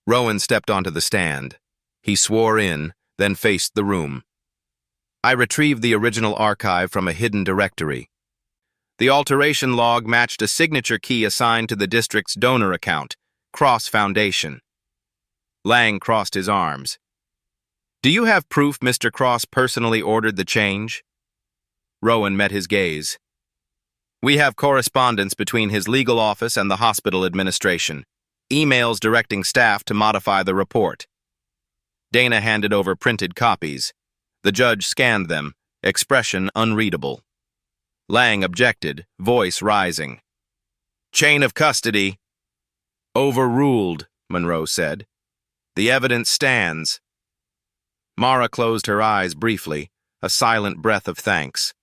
Rowan stepped onto the stand. He swore in, then faced the room. "I retrieved the original archive from a hidden directory. The alteration log matched a signature key assigned to the district's donor account, Cross Foundation." Lang crossed his arms. "Do you have proof Mr. Cross personally ordered the change?" Rowan met his gaze. "We have correspondence between his legal office and the hospital administration, emails directing staff to modify the report." Dana handed over printed copies. The judge scanned them, expression unreadable. Lang objected, voice rising. "Chain of custody." "Overruled," Monroe said. "The evidence stands." Mara closed her eyes briefly, a silent breath of thanks.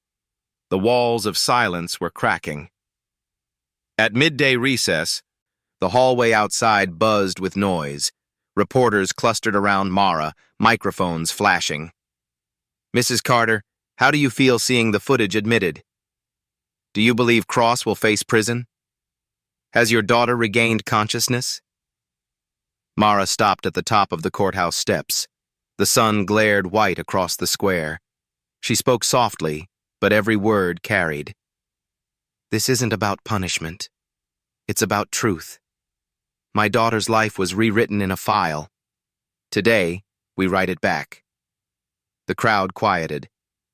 The walls of silence were cracking. At midday recess, the hallway outside buzzed with noise. Reporters clustered around Mara, microphones flashing. "Mrs. Carter, how do you feel seeing the footage admitted? Do you believe Cross will face prison? Has your daughter regained consciousness?" Mara stopped at the top of the courthouse steps. The sun glared white across the square. She spoke softly, but every word carried. "This isn't about punishment. It's about truth. My daughter's life was rewritten in a file. Today, we write it back." The crowd quieted.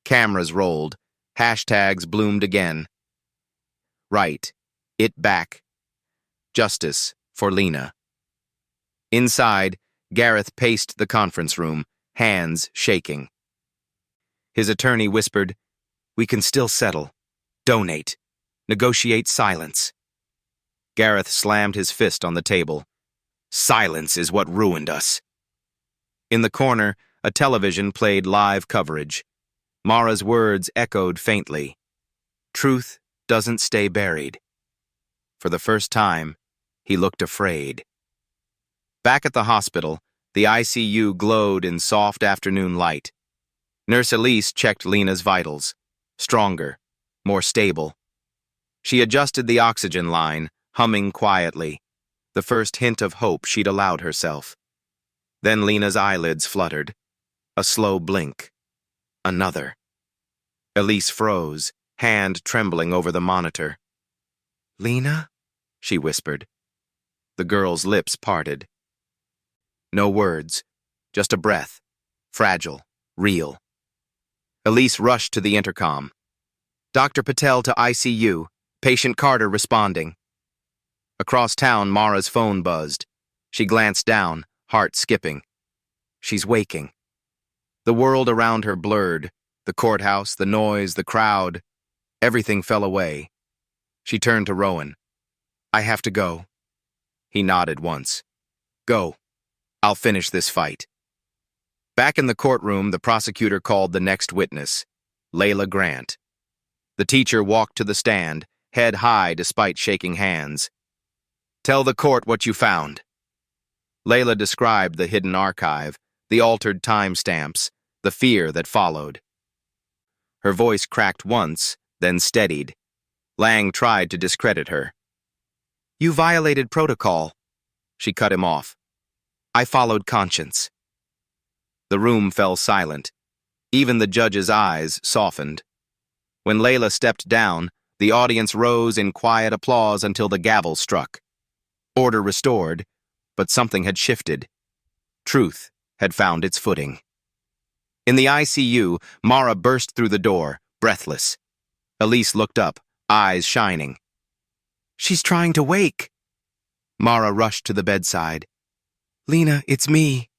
Cameras rolled. Hashtags bloomed again. "Write it back. Justice for Lena." Inside, Gareth paced the conference room, hands shaking. His attorney whispered, "We can still settle. Donate. Negotiate silence." Gareth slammed his fist on the table. Silence is what ruined us. In the corner, a television played live coverage. Mara's words echoed faintly. Truth doesn't stay buried. For the first time, he looked afraid. Back at the hospital, the ICU glowed in soft afternoon light. Nurse Elise checked Lena's vitals. Stronger, more stable. She adjusted the oxygen line, humming quietly, the first hint of hope she'd allowed herself. Then Lena's eyelids fluttered. A slow blink. Another. Elise froze, hand trembling over the monitor. Lena? She whispered. The girl's lips parted. No words, just a breath. Fragile, real. Elise rushed to the intercom. Dr. Patel to ICU. Patient Carter responding. Across town, Mara's phone buzzed. She glanced down, heart skipping. She's waking. The world around her blurred. The courthouse, the noise, the crowd. Everything fell away. She turned to Rowan. I have to go. He nodded once. Go. I'll finish this fight. Back in the courtroom, the prosecutor called the next witness, Layla Grant. The teacher walked to the stand, head high despite shaking hands. Tell the court what you found. Layla described the hidden archive, the altered timestamps, the fear that followed. Her voice cracked once, then steadied. Lang tried to discredit her. You violated protocol. She cut him off. I followed conscience. The room fell silent. Even the judge's eyes softened. When Layla stepped down, the audience rose in quiet applause until the gavel struck. Order restored, but something had shifted. Truth had found its footing. In the ICU, Mara burst through the door, breathless. Elise looked up, eyes shining. She's trying to wake. Mara rushed to the bedside. Lena, it's me.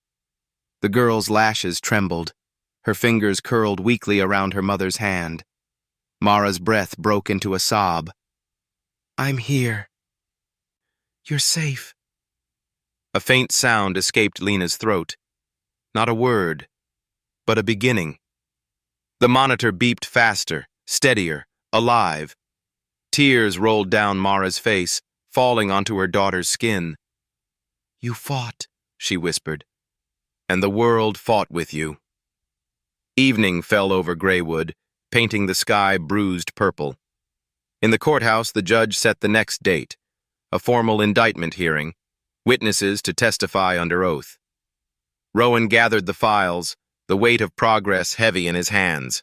The girl's lashes trembled. Her fingers curled weakly around her mother's hand. Mara's breath broke into a sob. I'm here. You're safe. A faint sound escaped Lena's throat. Not a word, but a beginning. The monitor beeped faster, steadier, alive. Tears rolled down Mara's face, falling onto her daughter's skin. You fought, she whispered, and the world fought with you. Evening fell over Graywood, painting the sky bruised purple. In the courthouse, the judge set the next date, a formal indictment hearing, witnesses to testify under oath. Rowan gathered the files, the weight of progress heavy in his hands.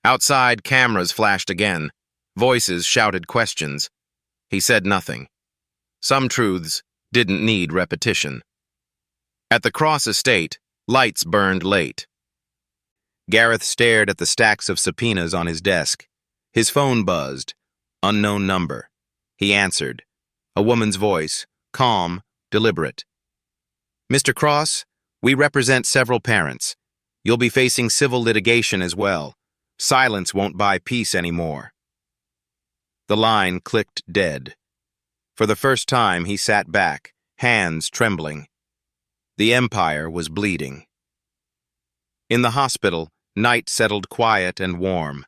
Outside, cameras flashed again. Voices shouted questions. He said nothing. Some truths didn't need repetition. At the Cross estate, lights burned late. Gareth stared at the stacks of subpoenas on his desk. His phone buzzed. Unknown number. He answered. A woman's voice, calm, deliberate. Mr. Cross, we represent several parents. You'll be facing civil litigation as well. Silence won't buy peace anymore. The line clicked dead. For the first time, he sat back, hands trembling. The empire was bleeding. In the hospital, night settled quiet and warm.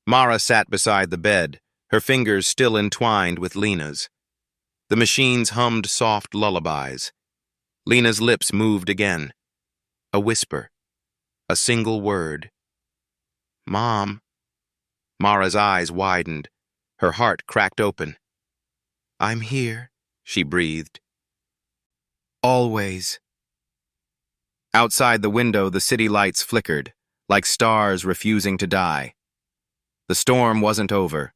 Mara sat beside the bed, her fingers still entwined with Lena's. The machines hummed soft lullabies. Lena's lips moved again. A whisper. A single word. Mom. Mara's eyes widened. Her heart cracked open. I'm here, she breathed. Always. Outside the window, the city lights flickered, like stars refusing to die. The storm wasn't over,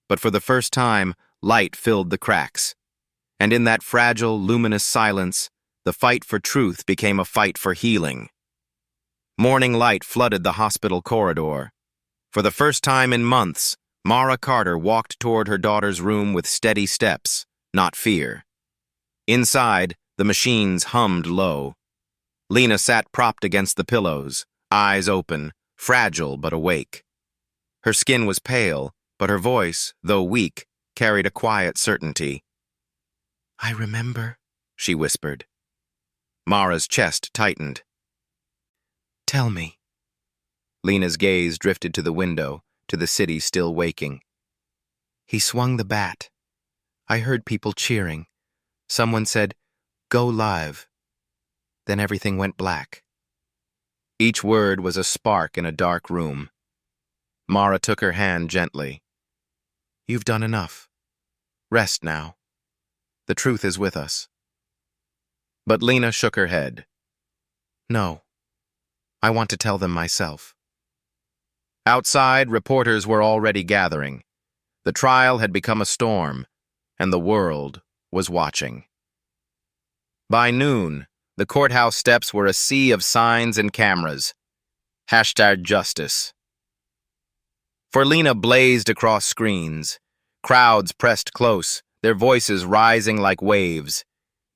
but for the first time, light filled the cracks. And in that fragile, luminous silence, the fight for truth became a fight for healing. Morning light flooded the hospital corridor. For the first time in months, Mara Carter walked toward her daughter's room with steady steps, not fear. Inside, the machines hummed low. Lena sat propped against the pillows, eyes open, fragile but awake. Her skin was pale, but her voice, though weak, carried a quiet certainty. I remember, she whispered. Mara's chest tightened. Tell me. Lena's gaze drifted to the window, to the city still waking. He swung the bat. I heard people cheering. Someone said, "Go live." Then everything went black. Each word was a spark in a dark room. Mara took her hand gently. You've done enough. Rest now. The truth is with us. But Lena shook her head. No. I want to tell them myself. Outside, reporters were already gathering. The trial had become a storm, and the world was watching. By noon, the courthouse steps were a sea of signs and cameras. #Justice. For Lena blazed across screens. Crowds pressed close, their voices rising like waves.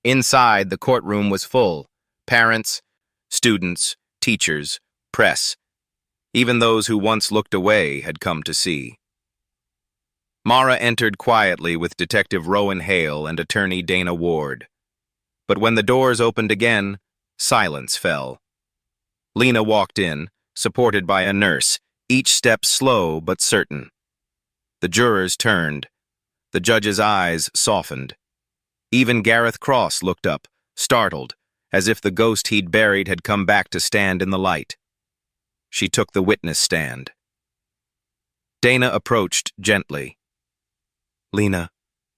Inside, the courtroom was full. Parents, students, teachers, press. Even those who once looked away had come to see. Mara entered quietly with Detective Rowan Hale and Attorney Dana Ward. But when the doors opened again, silence fell. Lena walked in, supported by a nurse, each step slow but certain. The jurors turned. The judge's eyes softened. Even Gareth Cross looked up, startled, as if the ghost he'd buried had come back to stand in the light. She took the witness stand. Dana approached gently. Lena,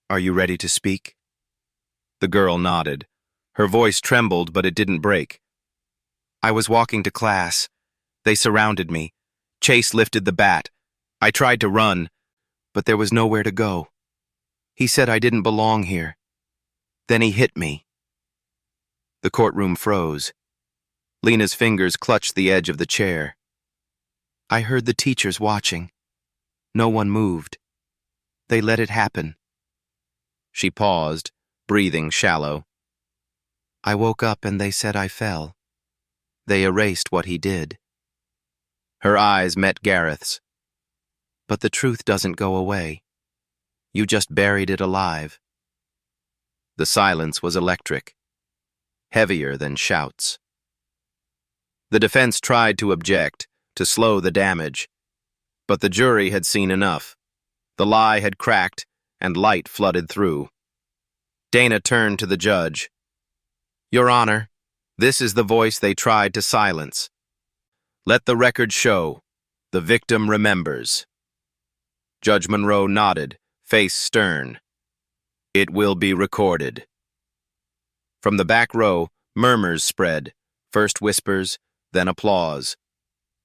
are you ready to speak? The girl nodded. Her voice trembled, but it didn't break. I was walking to class. They surrounded me. Chase lifted the bat. I tried to run, but there was nowhere to go. He said I didn't belong here. Then he hit me. The courtroom froze. Lena's fingers clutched the edge of the chair. I heard the teachers watching. No one moved. They let it happen. She paused, breathing shallow. I woke up and they said I fell. They erased what he did. Her eyes met Gareth's. But the truth doesn't go away. You just buried it alive. The silence was electric, heavier than shouts. The defense tried to object, to slow the damage. But the jury had seen enough. The lie had cracked, and light flooded through. Dana turned to the judge. Your Honor, this is the voice they tried to silence. Let the record show. The victim remembers. Judge Monroe nodded, face stern. It will be recorded. From the back row, murmurs spread, first whispers, then applause.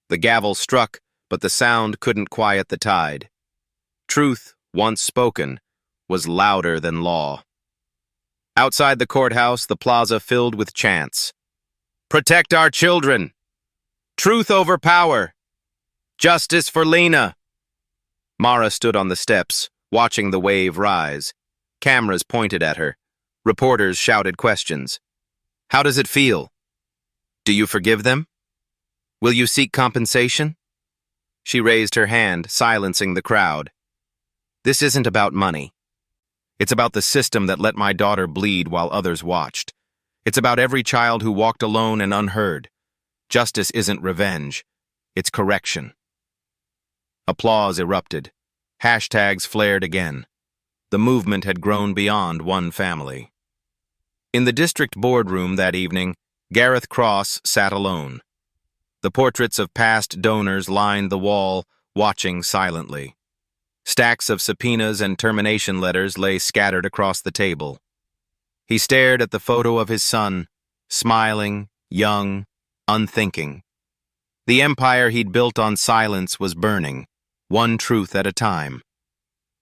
The gavel struck, but the sound couldn't quiet the tide. Truth, once spoken, was louder than law. Outside the courthouse, the plaza filled with chants. Protect our children! Truth over power! Justice for Lena! Mara stood on the steps, watching the wave rise. Cameras pointed at her. Reporters shouted questions. How does it feel? Do you forgive them? Will you seek compensation? She raised her hand, silencing the crowd. This isn't about money. It's about the system that let my daughter bleed while others watched. It's about every child who walked alone and unheard. Justice isn't revenge. It's correction. Applause erupted. Hashtags flared again. The movement had grown beyond one family. In the district boardroom that evening, Gareth Cross sat alone. The portraits of past donors lined the wall, watching silently. Stacks of subpoenas and termination letters lay scattered across the table. He stared at the photo of his son, smiling, young, unthinking. The empire he'd built on silence was burning, one truth at a time.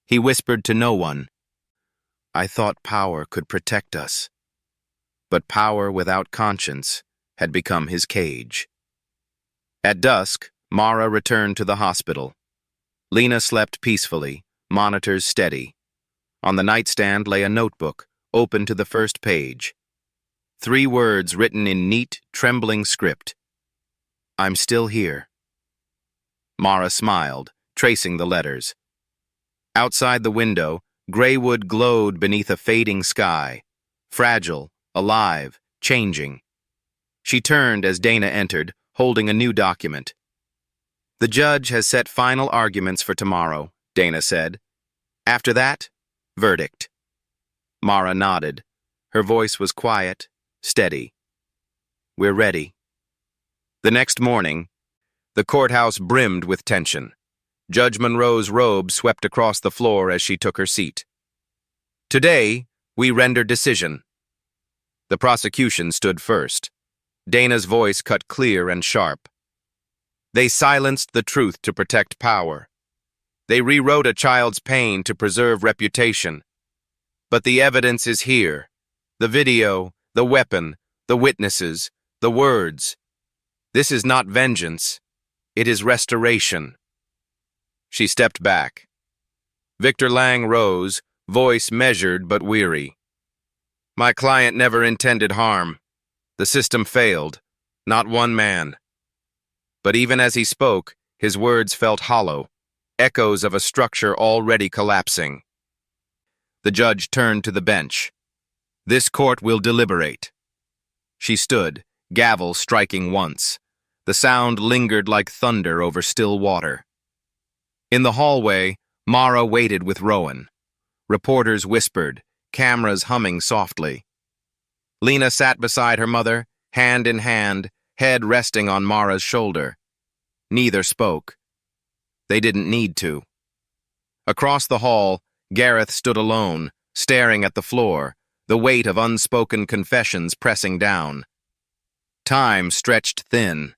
He whispered to no one, I thought power could protect us. But power without conscience had become his cage. At dusk, Mara returned to the hospital. Lena slept peacefully, monitors steady. On the nightstand lay a notebook, open to the first page. 3 words written in neat, trembling script. I'm still here. Mara smiled, tracing the letters. Outside the window, Greywood glowed beneath a fading sky, fragile, alive, changing. She turned as Dana entered, holding a new document. "The judge has set final arguments for tomorrow," Dana said. "After that, verdict." Mara nodded. Her voice was quiet, steady. "We're ready." The next morning, the courthouse brimmed with tension. Judge Monroe's robe swept across the floor as she took her seat. "Today, we render decision." The prosecution stood first. Dana's voice cut clear and sharp. "They silenced the truth to protect power. They rewrote a child's pain to preserve reputation. But the evidence is here. The video, the weapon, the witnesses, the words. This is not vengeance. It is restoration." She stepped back. Victor Lang rose, voice measured but weary. "My client never intended harm. The system failed. Not one man." But even as he spoke, his words felt hollow, echoes of a structure already collapsing. The judge turned to the bench. "This court will deliberate." She stood, gavel striking once. The sound lingered like thunder over still water. In the hallway, Mara waited with Rowan. Reporters whispered, cameras humming softly. Lena sat beside her mother, hand in hand, head resting on Mara's shoulder. Neither spoke. They didn't need to. Across the hall, Gareth stood alone, staring at the floor, the weight of unspoken confessions pressing down. Time stretched thin.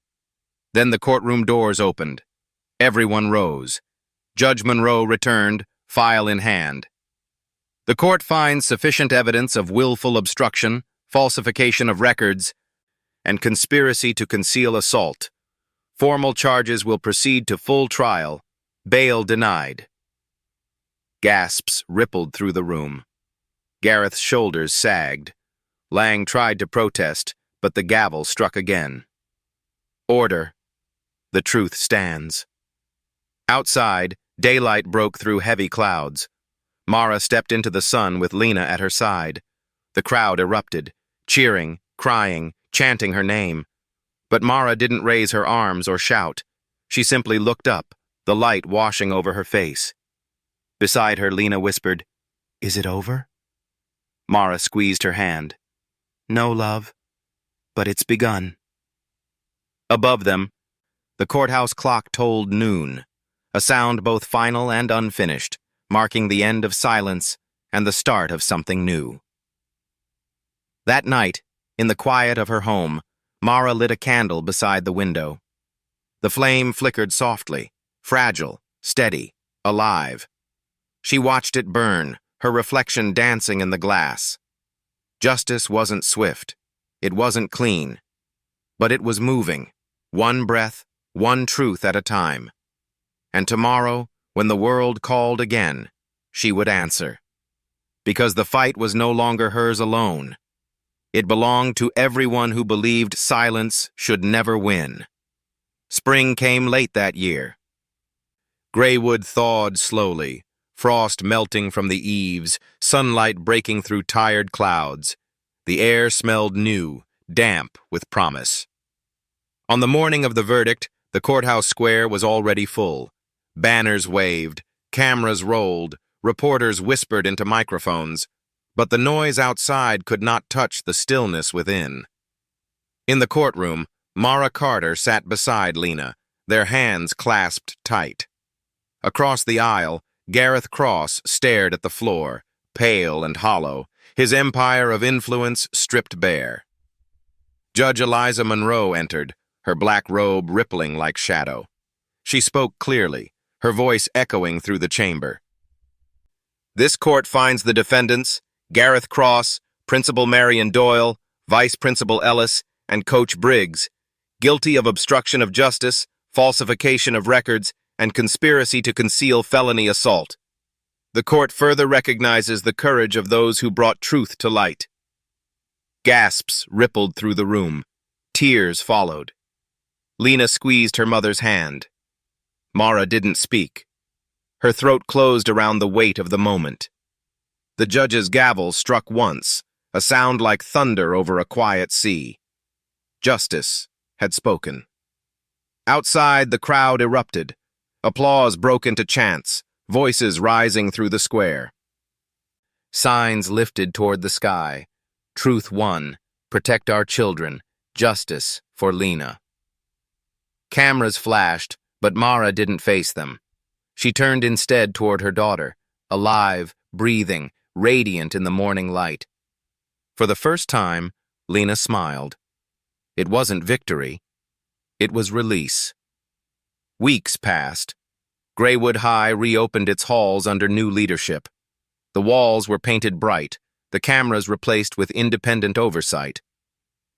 Then the courtroom doors opened. Everyone rose. Judge Monroe returned, file in hand. "The court finds sufficient evidence of willful obstruction, falsification of records, and conspiracy to conceal assault. Formal charges will proceed to full trial. Bail denied." Gasps rippled through the room. Gareth's shoulders sagged. Lang tried to protest, but the gavel struck again. "Order. The truth stands." Outside, daylight broke through heavy clouds. Mara stepped into the sun with Lena at her side. The crowd erupted, cheering, crying, chanting her name. But Mara didn't raise her arms or shout. She simply looked up, the light washing over her face. Beside her, Lena whispered, "Is it over?" Mara squeezed her hand. "No, love, but it's begun." Above them, the courthouse clock told noon, a sound both final and unfinished, marking the end of silence and the start of something new. That night, in the quiet of her home, Mara lit a candle beside the window. The flame flickered softly, fragile, steady, alive. She watched it burn, her reflection dancing in the glass. Justice wasn't swift. It wasn't clean. But it was moving, one breath, one truth at a time. And tomorrow, when the world called again, she would answer. Because the fight was no longer hers alone. It belonged to everyone who believed silence should never win. Spring came late that year. Graywood thawed slowly, frost melting from the eaves, sunlight breaking through tired clouds. The air smelled new, damp with promise. On the morning of the verdict, the courthouse square was already full. Banners waved, cameras rolled, reporters whispered into microphones, but the noise outside could not touch the stillness within. In the courtroom, Mara Carter sat beside Lena, their hands clasped tight. Across the aisle, Gareth Cross stared at the floor, pale and hollow, his empire of influence stripped bare. Judge Eliza Monroe entered, her black robe rippling like shadow. She spoke clearly, her voice echoing through the chamber. "This court finds the defendants, Gareth Cross, Principal Marion Doyle, Vice Principal Ellis, and Coach Briggs, guilty of obstruction of justice, falsification of records, and conspiracy to conceal felony assault. The court further recognizes the courage of those who brought truth to light." Gasps rippled through the room. Tears followed. Lena squeezed her mother's hand. Mara didn't speak. Her throat closed around the weight of the moment. The judge's gavel struck once, a sound like thunder over a quiet sea. Justice had spoken. Outside, the crowd erupted. Applause broke into chants, voices rising through the square. Signs lifted toward the sky. Truth won. Protect our children. Justice for Lena. Cameras flashed, but Mara didn't face them. She turned instead toward her daughter, alive, breathing, radiant in the morning light. For the first time, Lena smiled. It wasn't victory. It was release. Weeks passed. Graywood High reopened its halls under new leadership. The walls were painted bright, the cameras replaced with independent oversight.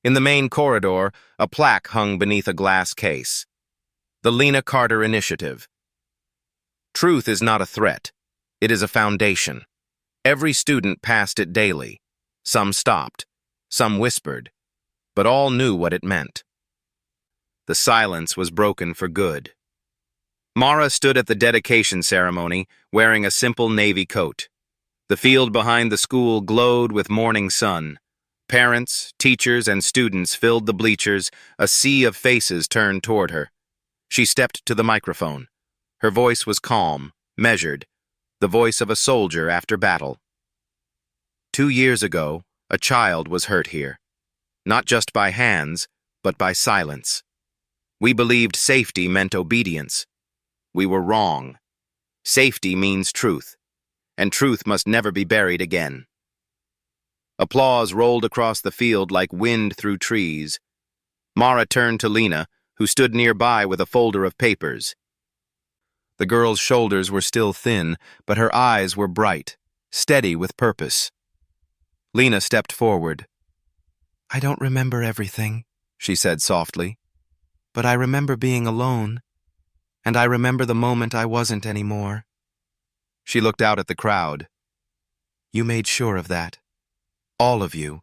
In the main corridor, a plaque hung beneath a glass case. The Lena Carter Initiative. Truth is not a threat. It is a foundation. Every student passed it daily. Some stopped. Some whispered. But all knew what it meant. The silence was broken for good. Mara stood at the dedication ceremony, wearing a simple navy coat. The field behind the school glowed with morning sun. Parents, teachers, and students filled the bleachers, a sea of faces turned toward her. She stepped to the microphone. Her voice was calm, measured, the voice of a soldier after battle. 2 years ago, a child was hurt here. Not just by hands, but by silence. We believed safety meant obedience. We were wrong. Safety means truth, and truth must never be buried again. Applause rolled across the field like wind through trees. Mara turned to Lena, who stood nearby with a folder of papers. The girl's shoulders were still thin, but her eyes were bright, steady with purpose. Lena stepped forward. "I don't remember everything," she said softly, "but I remember being alone, and I remember the moment I wasn't anymore." She looked out at the crowd. "You made sure of that. All of you."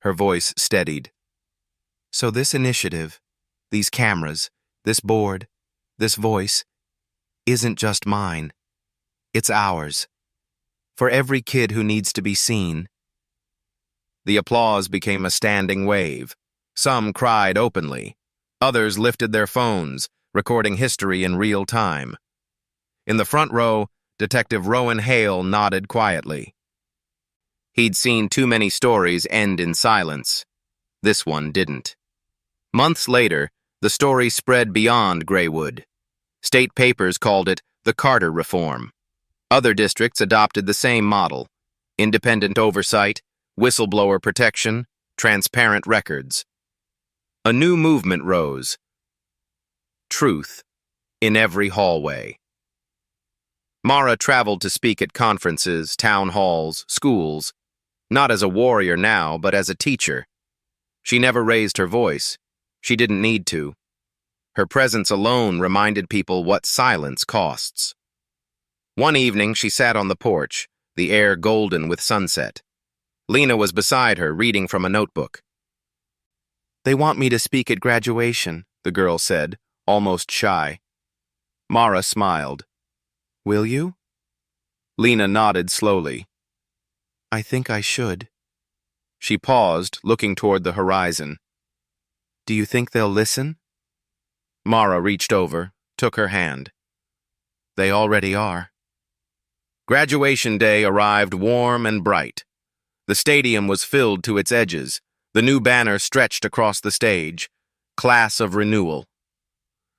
Her voice steadied. "So this initiative, these cameras, this board, this voice, isn't just mine. It's ours. For every kid who needs to be seen." The applause became a standing wave. Some cried openly. Others lifted their phones, recording history in real time. In the front row, Detective Rowan Hale nodded quietly. He'd seen too many stories end in silence. This one didn't. Months later, the story spread beyond Graywood. State papers called it the Carter Reform. Other districts adopted the same model: independent oversight, whistleblower protection, transparent records. A new movement rose. Truth in every hallway. Mara traveled to speak at conferences, town halls, schools, not as a warrior now, but as a teacher. She never raised her voice. She didn't need to. Her presence alone reminded people what silence costs. One evening, she sat on the porch, the air golden with sunset. Lena was beside her, reading from a notebook. "They want me to speak at graduation," the girl said, almost shy. Mara smiled. "Will you?" Lena nodded slowly. "I think I should." She paused, looking toward the horizon. "Do you think they'll listen?" Mara reached over, took her hand. "They already are." Graduation day arrived warm and bright. The stadium was filled to its edges. The new banner stretched across the stage. Class of Renewal.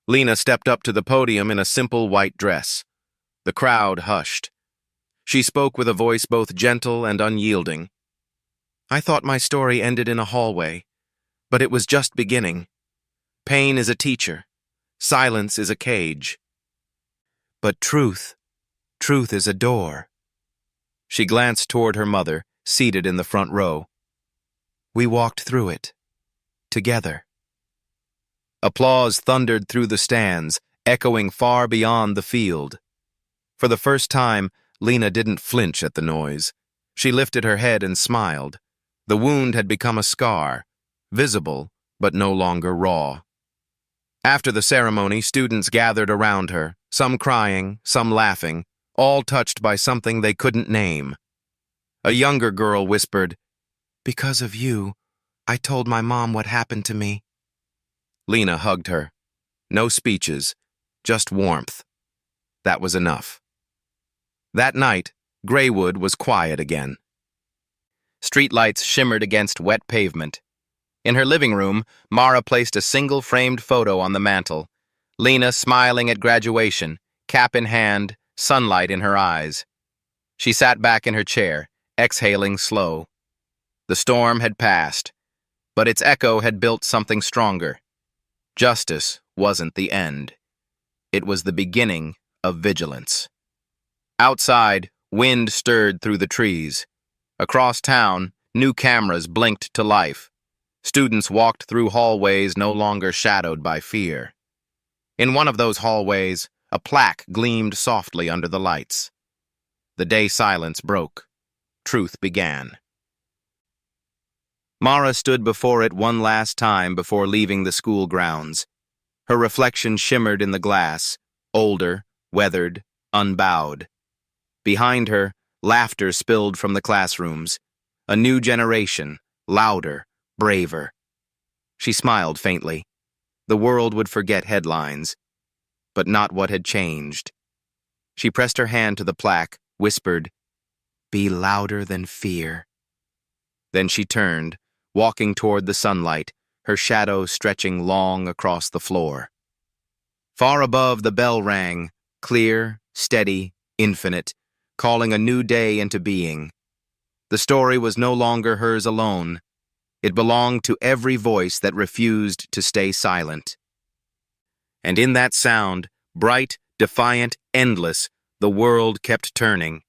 Lena stepped up to the podium in a simple white dress. The crowd hushed. She spoke with a voice both gentle and unyielding. "I thought my story ended in a hallway, but it was just beginning. Pain is a teacher. Silence is a cage. But truth is a door." She glanced toward her mother, seated in the front row. "We walked through it. Together." Applause thundered through the stands, echoing far beyond the field. For the first time, Lena didn't flinch at the noise. She lifted her head and smiled. The wound had become a scar, visible, but no longer raw. After the ceremony, students gathered around her, some crying, some laughing, all touched by something they couldn't name. A younger girl whispered, Because of you, I told my mom what happened to me. Lena hugged her. No speeches, just warmth. That was enough. That night, Graywood was quiet again. Streetlights shimmered against wet pavement. In her living room, Mara placed a single framed photo on the mantel. Lena smiling at graduation, cap in hand, sunlight in her eyes. She sat back in her chair, exhaling slow. The storm had passed, but its echo had built something stronger. Justice wasn't the end. It was the beginning of vigilance. Outside, wind stirred through the trees. Across town, new cameras blinked to life. Students walked through hallways no longer shadowed by fear. In one of those hallways, a plaque gleamed softly under the lights. The day silence broke. Truth began. Mara stood before it one last time before leaving the school grounds. Her reflection shimmered in the glass, older, weathered, unbowed. Behind her, laughter spilled from the classrooms. A new generation, louder, braver. She smiled faintly. The world would forget headlines, but not what had changed. She pressed her hand to the plaque, whispered, "Be louder than fear." Then she turned, walking toward the sunlight, her shadow stretching long across the floor. Far above, the bell rang, clear, steady, infinite, calling a new day into being. The story was no longer hers alone. It belonged to every voice that refused to stay silent. And in that sound, bright, defiant, endless, the world kept turning.